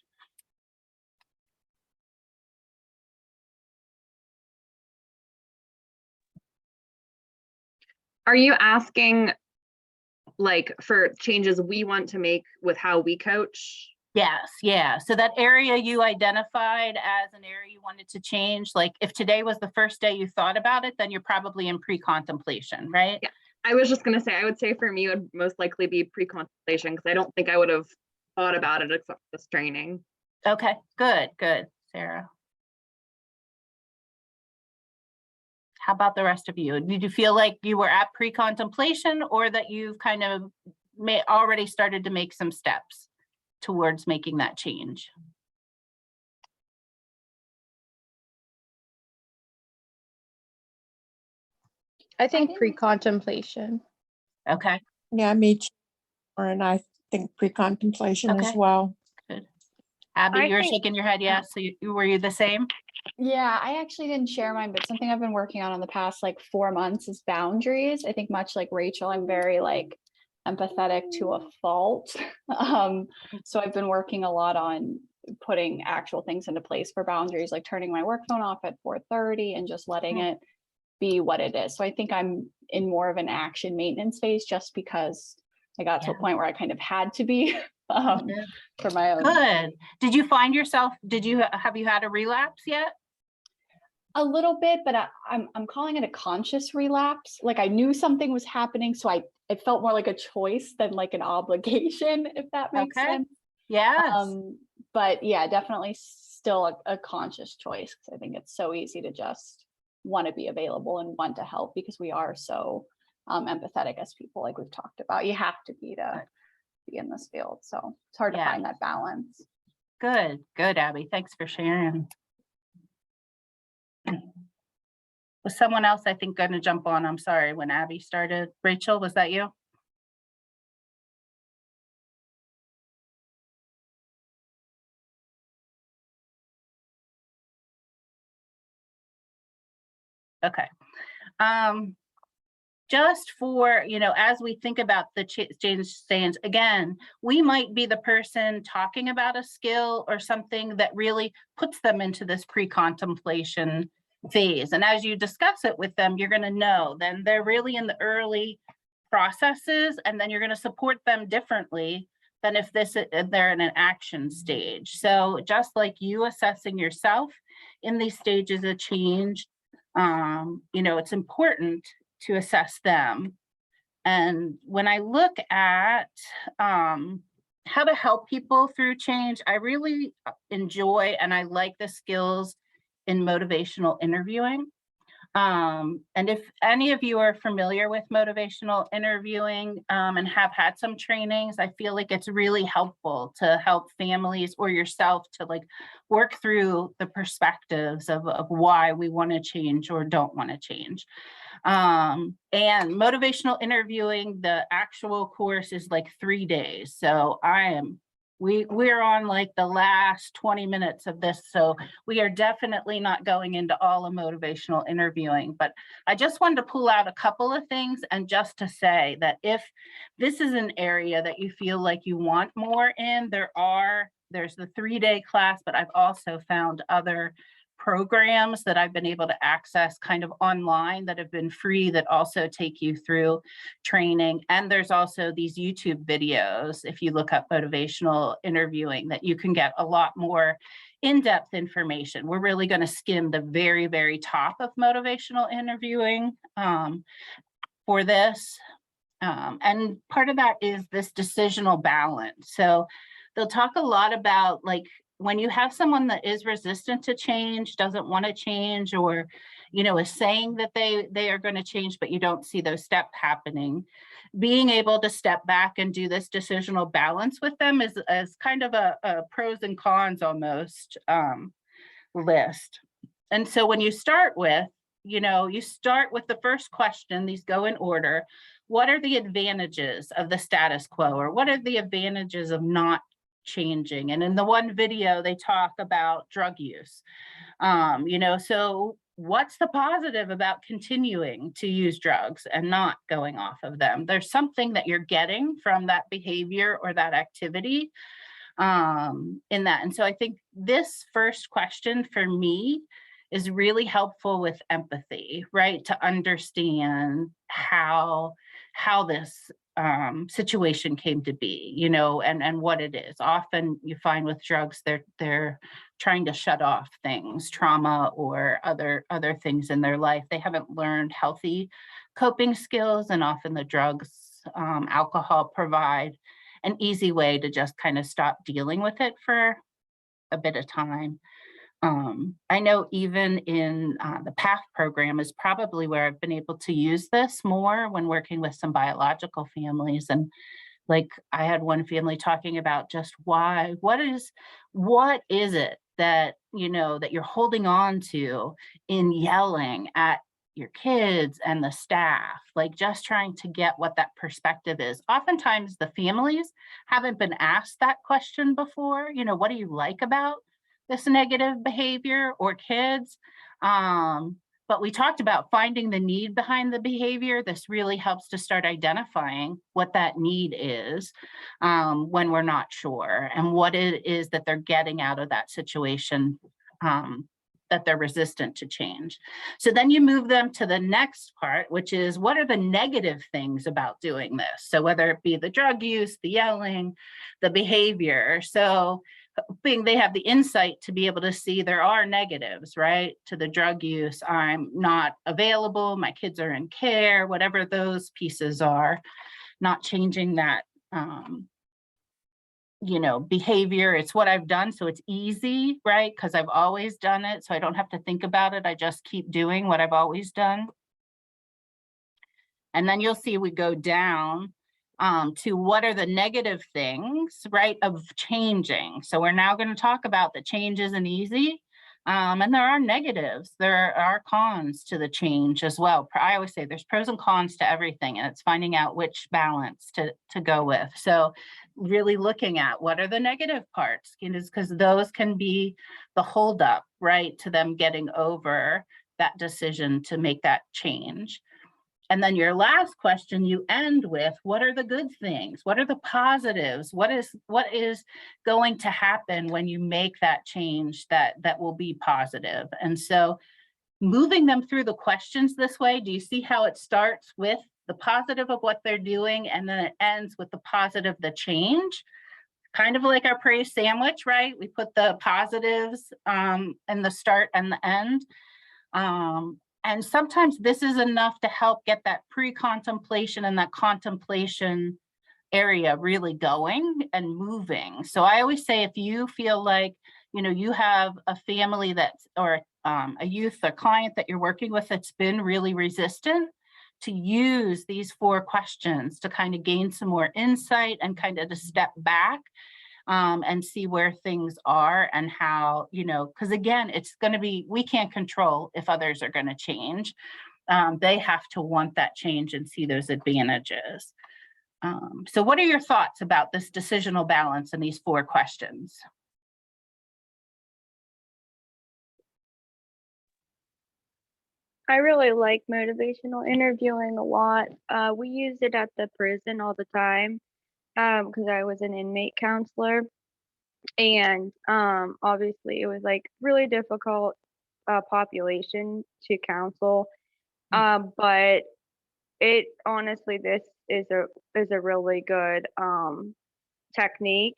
C: Are you asking like for changes we want to make with how we coach?
A: Yes, yeah. So that area you identified as an area you wanted to change, like if today was the first day you thought about it, then you're probably in pre-contemplation, right?
C: Yeah. I was just going to say, I would say for me, it would most likely be pre-contemplation because I don't think I would have thought about it except for this training.
A: Okay, good, Sarah. How about the rest of you? Did you feel like you were at pre-contemplation, or that you've kind of already started to make some steps towards making that change?
D: I think pre-contemplation.
A: Okay.
F: Yeah, me too. And I think pre-contemplation as
A: Okay.
F: well.
A: Good. Abby,
E: I
A: you're
E: think-
A: shaking your head yes. So were you the same?
G: Yeah, I actually didn't share mine, but something I've been working on in the past like 4 months is boundaries. I think much like Rachel, I'm very like empathetic to a fault. So I've been working a lot on putting actual things into place for boundaries, like turning my work phone off at 4:30 and just letting it be what it is. So I think I'm in more of an action maintenance phase just because I got to a point where I kind of had to be for my own.
A: Good. Did you find yourself, have you had a relapse yet?
G: A little bit, but I'm calling it a conscious relapse. Like I knew something was happening, so it felt more like a choice than like an obligation, if that makes
A: Okay.
G: sense.
A: Yes.
G: But yeah, definitely still a conscious choice because I think it's so easy to just want to be available and want to help because we are so empathetic as people, like we've talked about. You have to be to be in this field, so it's hard to find that balance.
A: Good, Abby. Thanks for sharing. Was someone else, I think, going to jump on? I'm sorry, when Abby started. Rachel, was that you? Okay. Just for, as we think about the change stands, again, we might be the person talking about a skill or something that really puts them into this pre-contemplation phase. And as you discuss it with them, you're going to know then they're really in the early processes, and then you're going to support them differently than if they're in an action stage. So just like you assessing yourself in these stages of change, it's important to assess them. And when I look at how to help people through change, I really enjoy and I like the skills in motivational interviewing. And if any of you are familiar with motivational interviewing and have had some trainings, I feel like it's really helpful to help families or yourself to like work through the perspectives of why we want to change or don't want to change. And motivational interviewing, the actual course is like 3 days. So we're on like the last 20 minutes of this. So we are definitely not going into all of motivational interviewing, but I just wanted to pull out a couple of things and just to say that if this is an area that you feel like you want more in, there's the 3-day class, but I've also found other programs that I've been able to access kind of online that have been free that also take you through training. And there's also these YouTube videos, if you look up motivational interviewing, that you can get a lot more in-depth information. We're really going to skim the very, very top of motivational interviewing for this. And part of that is this decisional balance. So they'll talk a lot about like when you have someone that is resistant to change, doesn't want to change, or, you know, is saying that they are going to change, but you don't see those steps happening, being able to step back and do this decisional balance with them is kind of a pros and cons almost list. And so when you start with, you start with the first question, these go in order. What are the advantages of the status quo, or what are the advantages of not changing? And in the one video, they talk about drug use. So what's the positive about continuing to use drugs and not going off of them? There's something that you're getting from that behavior or that activity in that. And so I think this first question for me is really helpful with empathy, right? To understand how this situation came to be, and what it is. Often you find with drugs, they're trying to shut off things, trauma or other things in their life. They haven't learned healthy coping skills, and often the drugs, alcohol provide an easy way to just kind of stop dealing with it for a bit of time. I know even in the PATH program is probably where I've been able to use this more when working with some biological families. And like I had one family talking about just what is it that, that you're holding on to in yelling at your kids and the staff, like just trying to get what that perspective is. Oftentimes the families haven't been asked that question before, what do you like about this negative behavior or kids? But we talked about finding the need behind the behavior. This really helps to start identifying what that need is when we're not sure, and what it is that they're getting out of that situation that they're resistant to change. So then you move them to the next part, which is what are the negative things about doing this? So whether it be the drug use, the yelling, the behavior. So they have the insight to be able to see there are negatives, right? To the drug use, I'm not available, my kids are in care, whatever those pieces are, not changing that, behavior. It's what I've done, so it's easy, right? Because I've always done it, so I don't have to think about it. I just keep doing what I've always done. And then you'll see we go down to what are the negative things, right, of changing. So we're now going to talk about the change isn't easy. And there are negatives. There are cons to the change as well. I always say there's pros and cons to everything, and it's finding out which balance to go with. So really looking at what are the negative parts, because those can be the holdup, right, to them getting over that decision to make that change. And then your last question, you end with, what are the good things? What are the positives? What is going to happen when you make that change that will be positive? And so moving them through the questions this way, do you see how it starts with the positive of what they're doing, and then it ends with the positive, the change? Kind of like our praise sandwich, right? We put the positives in the start and the end. And sometimes this is enough to help get that pre-contemplation and that contemplation area really going and moving. So I always say, if you feel like, you have a family or a youth, a client that you're working with that's been really resistant, to use these 4 questions to kind of gain some more insight and kind of to step back and see where things are and how, because again, it's going to be, we can't control if others are going to change. They have to want that change and see those advantages. So what are your thoughts about this decisional balance and these 4 questions?
E: I really like motivational interviewing a lot. We use it at the prison all the time because I was an inmate counselor. And obviously, it was like really difficult population to counsel. But it honestly, this is a really good technique,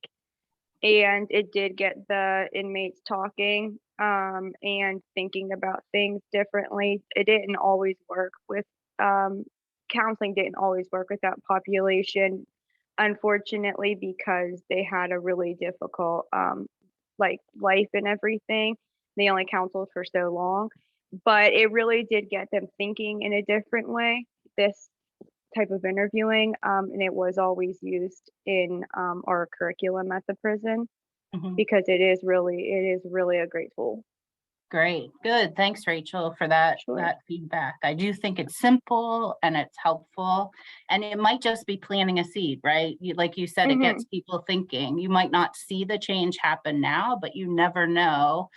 E: and it did get the inmates talking and thinking about things differently. It didn't always work with counseling didn't always work with that population, unfortunately, because they had a really difficult like life and everything. They only counseled for so long, but it really did get them thinking in a different way. This type of interviewing, and it was always used in our curriculum at the prison
A: Mhm.
E: because it is really a great tool.
A: Great, good. Thanks, Rachel, for that
E: Sure.
A: feedback. I do think it's simple and it's helpful, and it might just be planting a seed, right? Like you said, it gets people thinking. You might not see the change happen now, but you never know,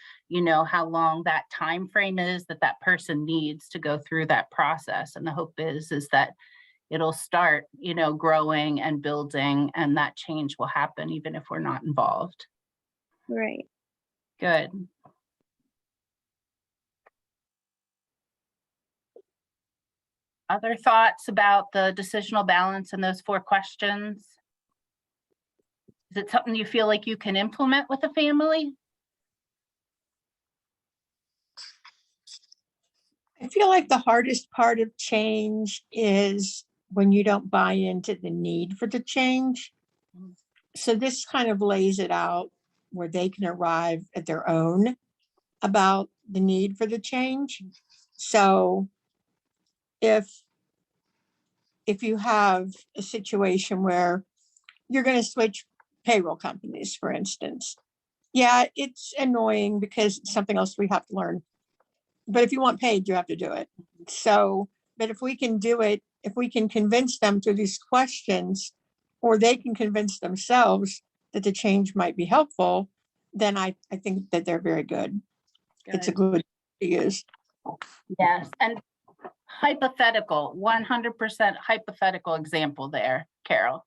A: how long that time frame is that that person needs to go through that process. And the hope is that it'll start, growing and building, and that change will happen even if we're not involved.
E: Right.
A: Good. Other thoughts about the decisional balance and those 4 questions? Is it something you feel like you can implement with a family?
F: I feel like the hardest part of change is when you don't buy into the need for the change. So this kind of lays it out where they can arrive at their own about the need for the change. So if you have a situation where you're going to switch payroll companies, for instance, yeah, it's annoying because it's something else we have to learn. But if you want paid, you have to do it. So, but if we can do it, if we can convince them through these questions, or they can convince themselves that the change might be helpful, then I think that they're very good. It's a good to use.
A: Yes, and hypothetical, 100% hypothetical example there, Carol.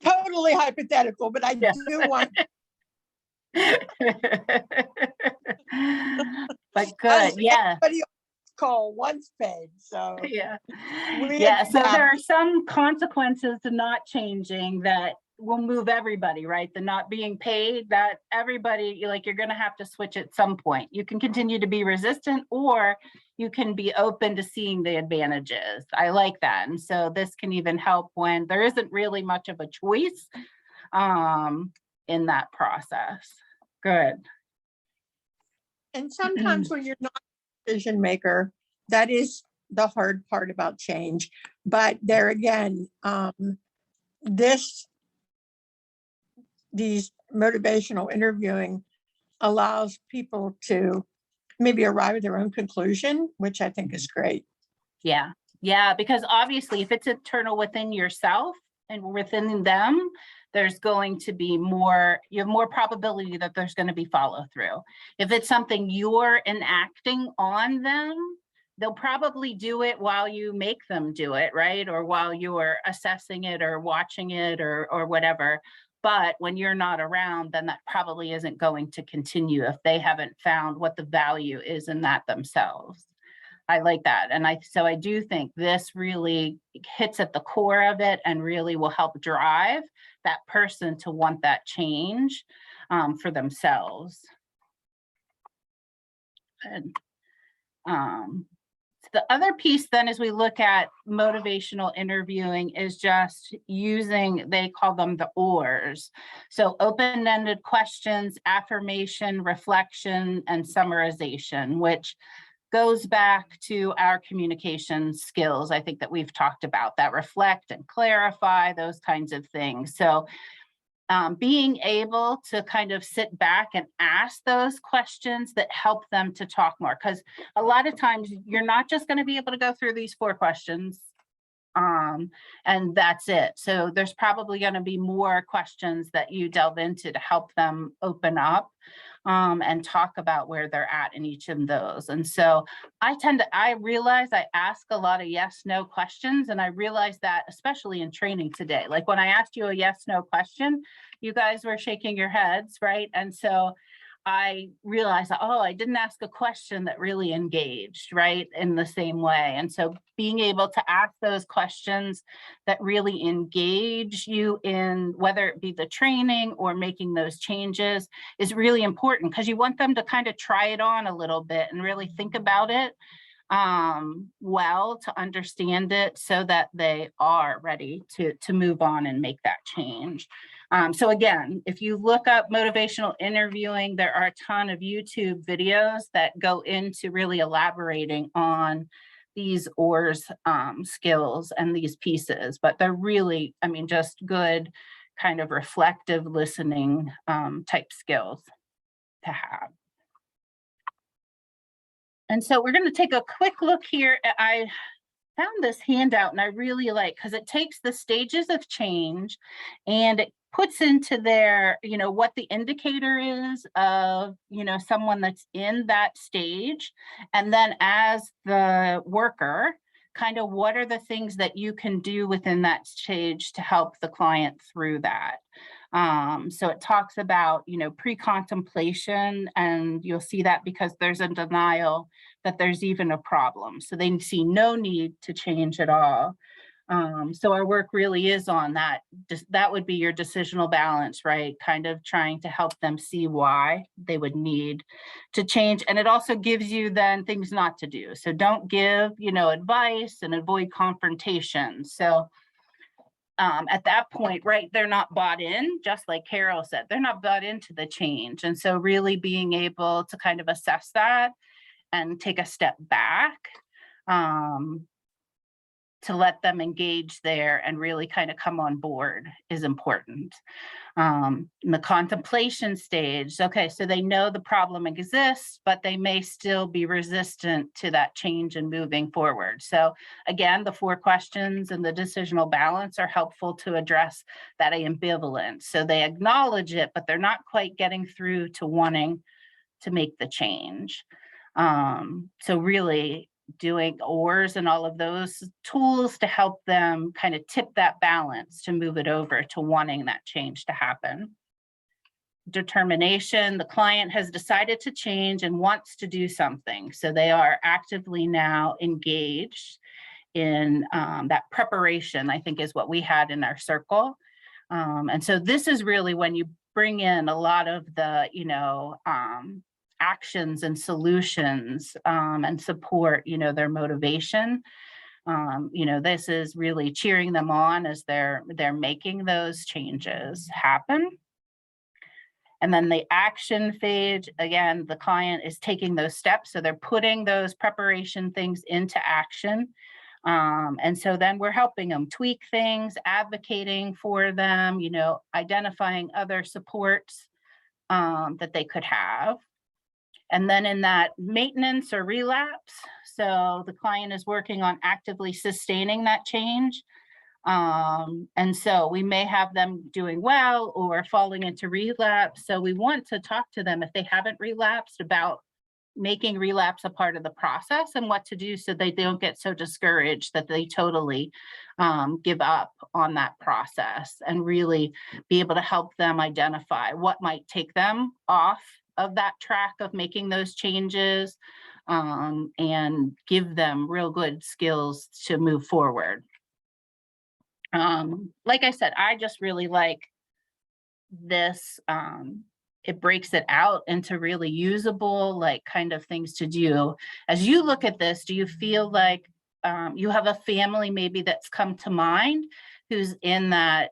F: Totally hypothetical, but I
A: Yeah.
F: do want.
A: But good, yeah.
F: Everybody call once paid, so
A: Yeah.
F: we
A: Yeah, so
F: adapt.
A: there are some consequences to not changing that will move everybody, right? The not being paid, that everybody, you're going to have to switch at some point. You can continue to be resistant, or you can be open to seeing the advantages. I like that. And so this can even help when there isn't really much of a choice in that process. Good.
F: And sometimes when you're not a decision maker, that is the hard part about change. But there again, these motivational interviewing allows people to maybe arrive at their own conclusion, which I think is great.
A: Yeah. Yeah. Because obviously, if it's internal within yourself and within them, there's going to be you have more probability that there's going to be follow through. If it's something you're enacting on them, they'll probably do it while you make them do it, right? Or while you're assessing it or watching it or whatever. But when you're not around, then that probably isn't going to continue if they haven't found what the value is in that themselves. I like that. And so I do think this really hits at the core of it and really will help drive that person to want that change for themselves. And The other piece then, as we look at motivational interviewing, is just using, they call them the ORs. So open-ended questions, affirmation, reflection, and summarization, which goes back to our communication skills, I think, that we've talked about, that reflect and clarify, those kinds of things. So being able to kind of sit back and ask those questions that help them to talk more, because a lot of times you're not just going to be able to go through these 4 questions and that's it. So there's probably going to be more questions that you delve into to help them open up and talk about where they're at in each of those. And so I realize I ask a lot of yes, no questions. And I realize that especially in training today, like when I asked you a yes, no question, you guys were shaking your heads, right? And so I realized, oh, I didn't ask a question that really engaged, right, in the same way. And so being able to ask those questions that really engage you in whether it be the training or making those changes is really important, because you want them to kind of try it on a little bit and really think about it well, to understand it, so that they are ready to move on and make that change. So again, if you look up motivational interviewing, there are a ton of YouTube videos that go into really elaborating on these ORS skills and these pieces, but they're really, I mean, just good kind of reflective listening type skills to have. And so we're going to take a quick look here. I found this handout and I really like, because it takes the stages of change and it puts into there, you know, what the indicator is of, you know, someone that's in that stage. And then as the worker, kind of what are the things that you can do within that stage to help the client through that. So it talks about, you know, pre-contemplation, and you'll see that because there's a denial that there's even a problem. So they see no need to change at all. So our work really is on that. That would be your decisional balance, right? Kind of trying to help them see why they would need to change. And it also gives you then things not to do. So don't give, you know, advice and avoid confrontation. So at that point, right, they're not bought in, just like Carol said, they're not bought into the change. And so really being able to kind of assess that and take a step back to let them engage there and really kind of come on board is important. In the contemplation stage, okay, so they know the problem exists, but they may still be resistant to that change and moving forward. So again, the 4 questions and the decisional balance are helpful to address that ambivalence. So they acknowledge it, but they're not quite getting through to wanting to make the change. So really doing ORs and all of those tools to help them kind of tip that balance to move it over to wanting that change to happen. Determination, the client has decided to change and wants to do something. So they are actively now engaged in that preparation, I think is what we had in our circle. And so this is really when you bring in a lot of the, you know, actions and solutions and support, you know, their motivation. You know, this is really cheering them on as they're making those changes happen. And then the action phase, again, the client is taking those steps. So they're putting those preparation things into action. And so then we're helping them tweak things, advocating for them, you know, identifying other supports that they could have. And then in that maintenance or relapse, so the client is working on actively sustaining that change. And so we may have them doing well or falling into relapse. So we want to talk to them if they haven't relapsed about making relapse a part of the process and what to do so they don't get so discouraged that they totally give up on that process, and really be able to help them identify what might take them off of that track of making those changes and give them real good skills to move forward. Like I said, I just really like this it breaks it out into really usable, like kind of things to do. As you look at this, do you feel like you have a family maybe that's come to mind who's in that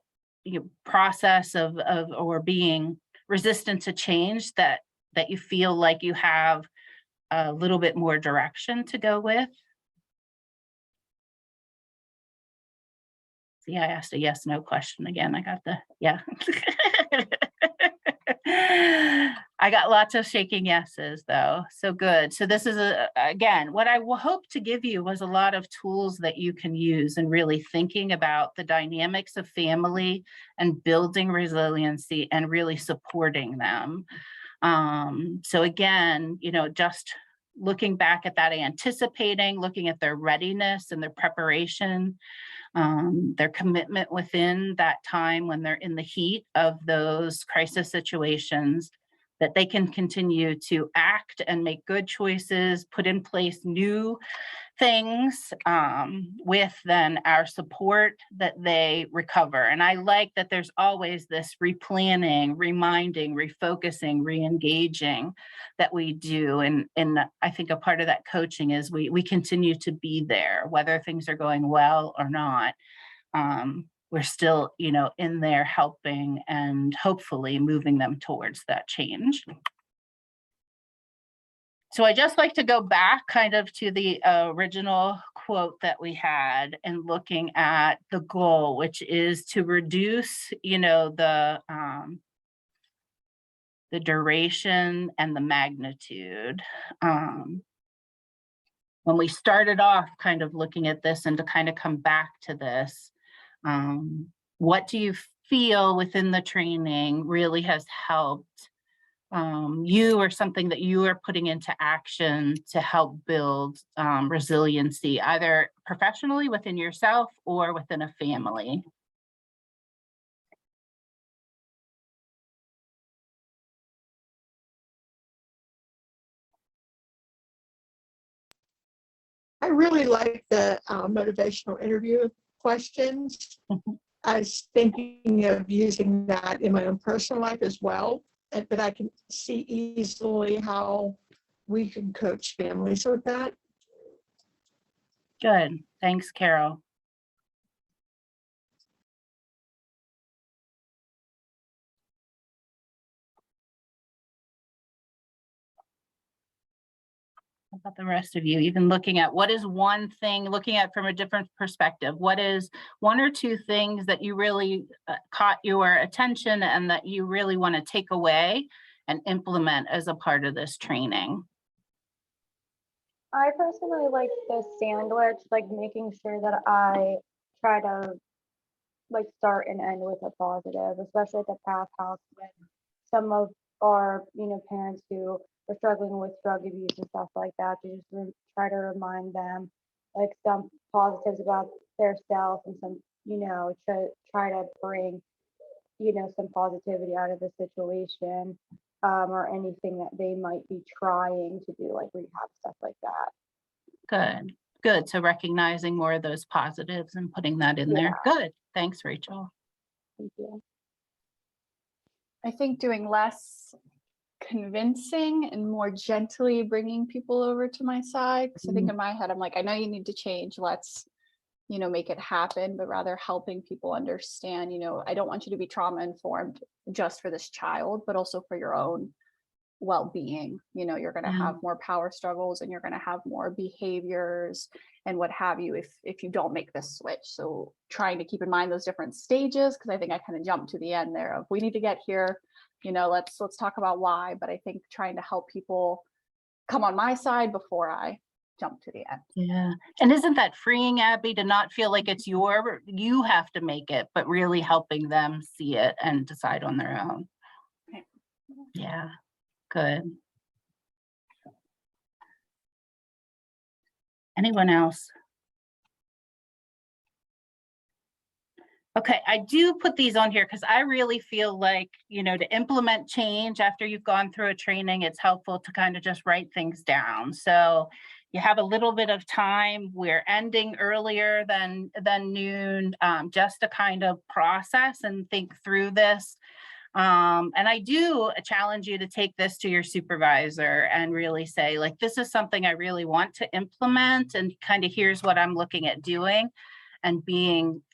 A: process of or being resistant to change, that you feel like you have a little bit more direction to go with? See, I asked a yes, no question again. I got the, yeah. I got lots of shaking yeses though. So good. So this is again, what I hope to give you was a lot of tools that you can use in really thinking about the dynamics of family and building resiliency and really supporting them. So again, just looking back at that, anticipating, looking at their readiness and their preparation, their commitment within that time when they're in the heat of those crisis situations, that they can continue to act and make good choices, put in place new things with then our support, that they recover. And I like that there's always this replanning, reminding, refocusing, re-engaging that we do. And I think a part of that coaching is we continue to be there, whether things are going well or not. We're still, in there helping and hopefully moving them towards that change. So I just like to go back kind of to the original quote that we had and looking at the goal, which is to reduce, the duration and the magnitude. When we started off kind of looking at this, and to kind of come back to this, what do you feel within the training really has helped you, or something that you are putting into action to help build resiliency, either professionally within yourself or within a family?
F: I really like the motivational interview questions. I was thinking of using that in my own personal life as well, but I can see easily how we can coach families with that.
A: Good. Thanks, Carol. How about the rest of you? Even looking at what is one thing, looking at from a different perspective, what is one or two things that you really caught your attention and that you really want to take away and implement as a part of this training?
E: I personally like the sandwich, like making sure that I try to like start and end with a positive, especially at the path house with some of our, parents who are struggling with drug abuse and stuff like that, to just try to remind them like some positives about their self and some, to try to bring, some positivity out of the situation, or anything that they might be trying to do, like rehab, stuff like that.
A: Good, good. So recognizing more of those positives and putting that in there. Good. Thanks, Rachel.
E: Thank you.
G: I think doing less convincing and more gently bringing people over to my side. Because I think in my head, I'm like, I know you need to change. Let's, make it happen, but rather helping people understand, I don't want you to be trauma informed just for this child, but also for your own well-being. You're going to have more power struggles and you're going to have more behaviors and what have you if you don't make this switch. So trying to keep in mind those different stages, because I think I kind of jumped to the end there of we need to get here, let's talk about why. But I think trying to help people come on my side before I jump to the end.
A: Yeah. And isn't that freeing, Abby, to not feel like it's you have to make it, but really helping them see it and decide on their own? Yeah. Good. Anyone else? Okay, I do put these on here because I really feel like, to implement change after you've gone through a training, it's helpful to kind of just write things down. So you have a little bit of time. We're ending earlier than noon, just to kind of process and think through this. And I do challenge you to take this to your supervisor and really say, like, this is something I really want to implement, and kind of here's what I'm looking at doing, and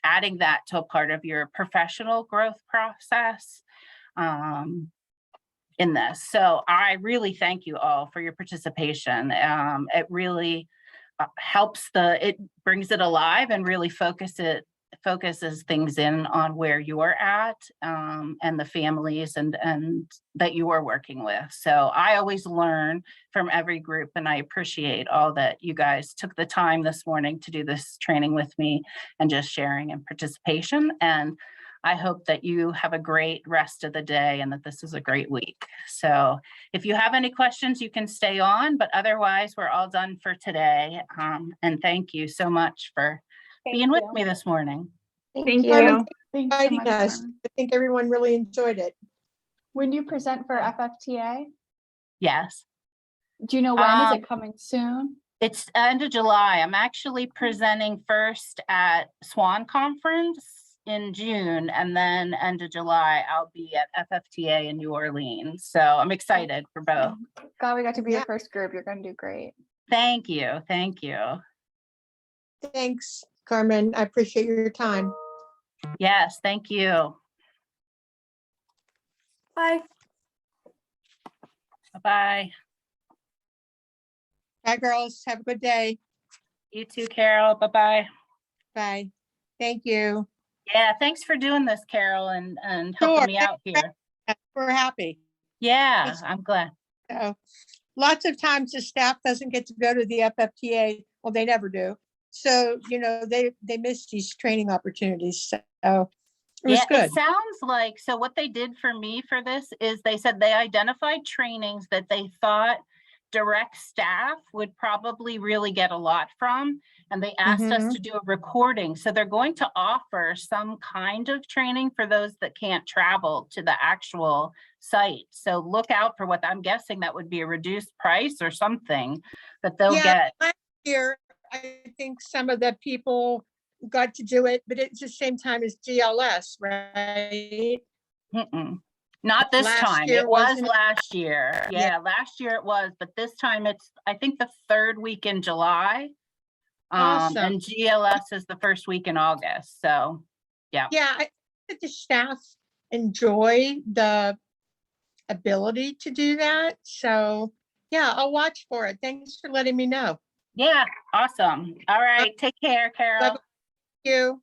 A: adding that to a part of your professional growth process in this. So I really thank you all for your participation. It really helps it brings it alive and really focuses things in on where you're at, and the families and that you are working with. So I always learn from every group, and I appreciate all that you guys took the time this morning to do this training with me and just sharing and participation. And I hope that you have a great rest of the day and that this is a great week. So if you have any questions, you can stay on, but otherwise we're all done for today. And thank you so much for being with me this morning.
C: Thank
F: Carmen,
C: you.
G: Thanks so
F: inviting
G: much,
F: us.
G: Carmen.
F: I think everyone really enjoyed it.
G: When do you present for FFTA?
A: Yes,
G: Do you know when? Is
A: Um,
G: it coming soon?
A: it's end of July. I'm actually presenting first at Swan Conference in June, and then end of July, I'll be at FFTA in New Orleans. So I'm excited for both.
G: God, we got to be
F: Yeah.
G: your first group. You're going to do great.
A: Thank you. Thank you.
F: Thanks, Carmen. I appreciate your time.
A: Yes, thank you.
B: Bye.
A: Bye-bye.
F: Bye, girls. Have a good day.
A: You too, Carol. Bye-bye.
F: Bye. Thank you.
A: Yeah, thanks for doing this, Carol, and
F: Sure.
A: helping me out here.
F: We're happy.
A: Yeah,
F: It's-
A: I'm glad.
F: So lots of times the staff doesn't get to go to the FFTA. Well, they never do. So, they miss these training opportunities. So it was
A: Yeah,
F: good.
A: it sounds like, so what they did for me for this is they said they identified trainings that they thought direct staff would probably really get a lot from, and they asked us
F: Mhm.
A: to do a recording. So they're going to offer some kind of training for those that can't travel to the actual site. So look out for what I'm guessing that would be a reduced price or something that they'll
F: Yeah,
A: get.
F: last year, I think some of the people got to do it, but it's the same time as GLS, right?
A: Mm-mm. Not this
F: Last
A: time.
F: year,
A: It was
F: wasn't it?
A: last year. Yeah, last year it was, but this time it's, I think, the third week in July.
F: Awesome.
A: And GLS is the first week in August. So,
F: Yeah, I think the staff enjoy the ability to do that. So yeah, I'll watch for it. Thanks for letting me know.
A: yeah, awesome. All right. Take care, Carol.
F: You.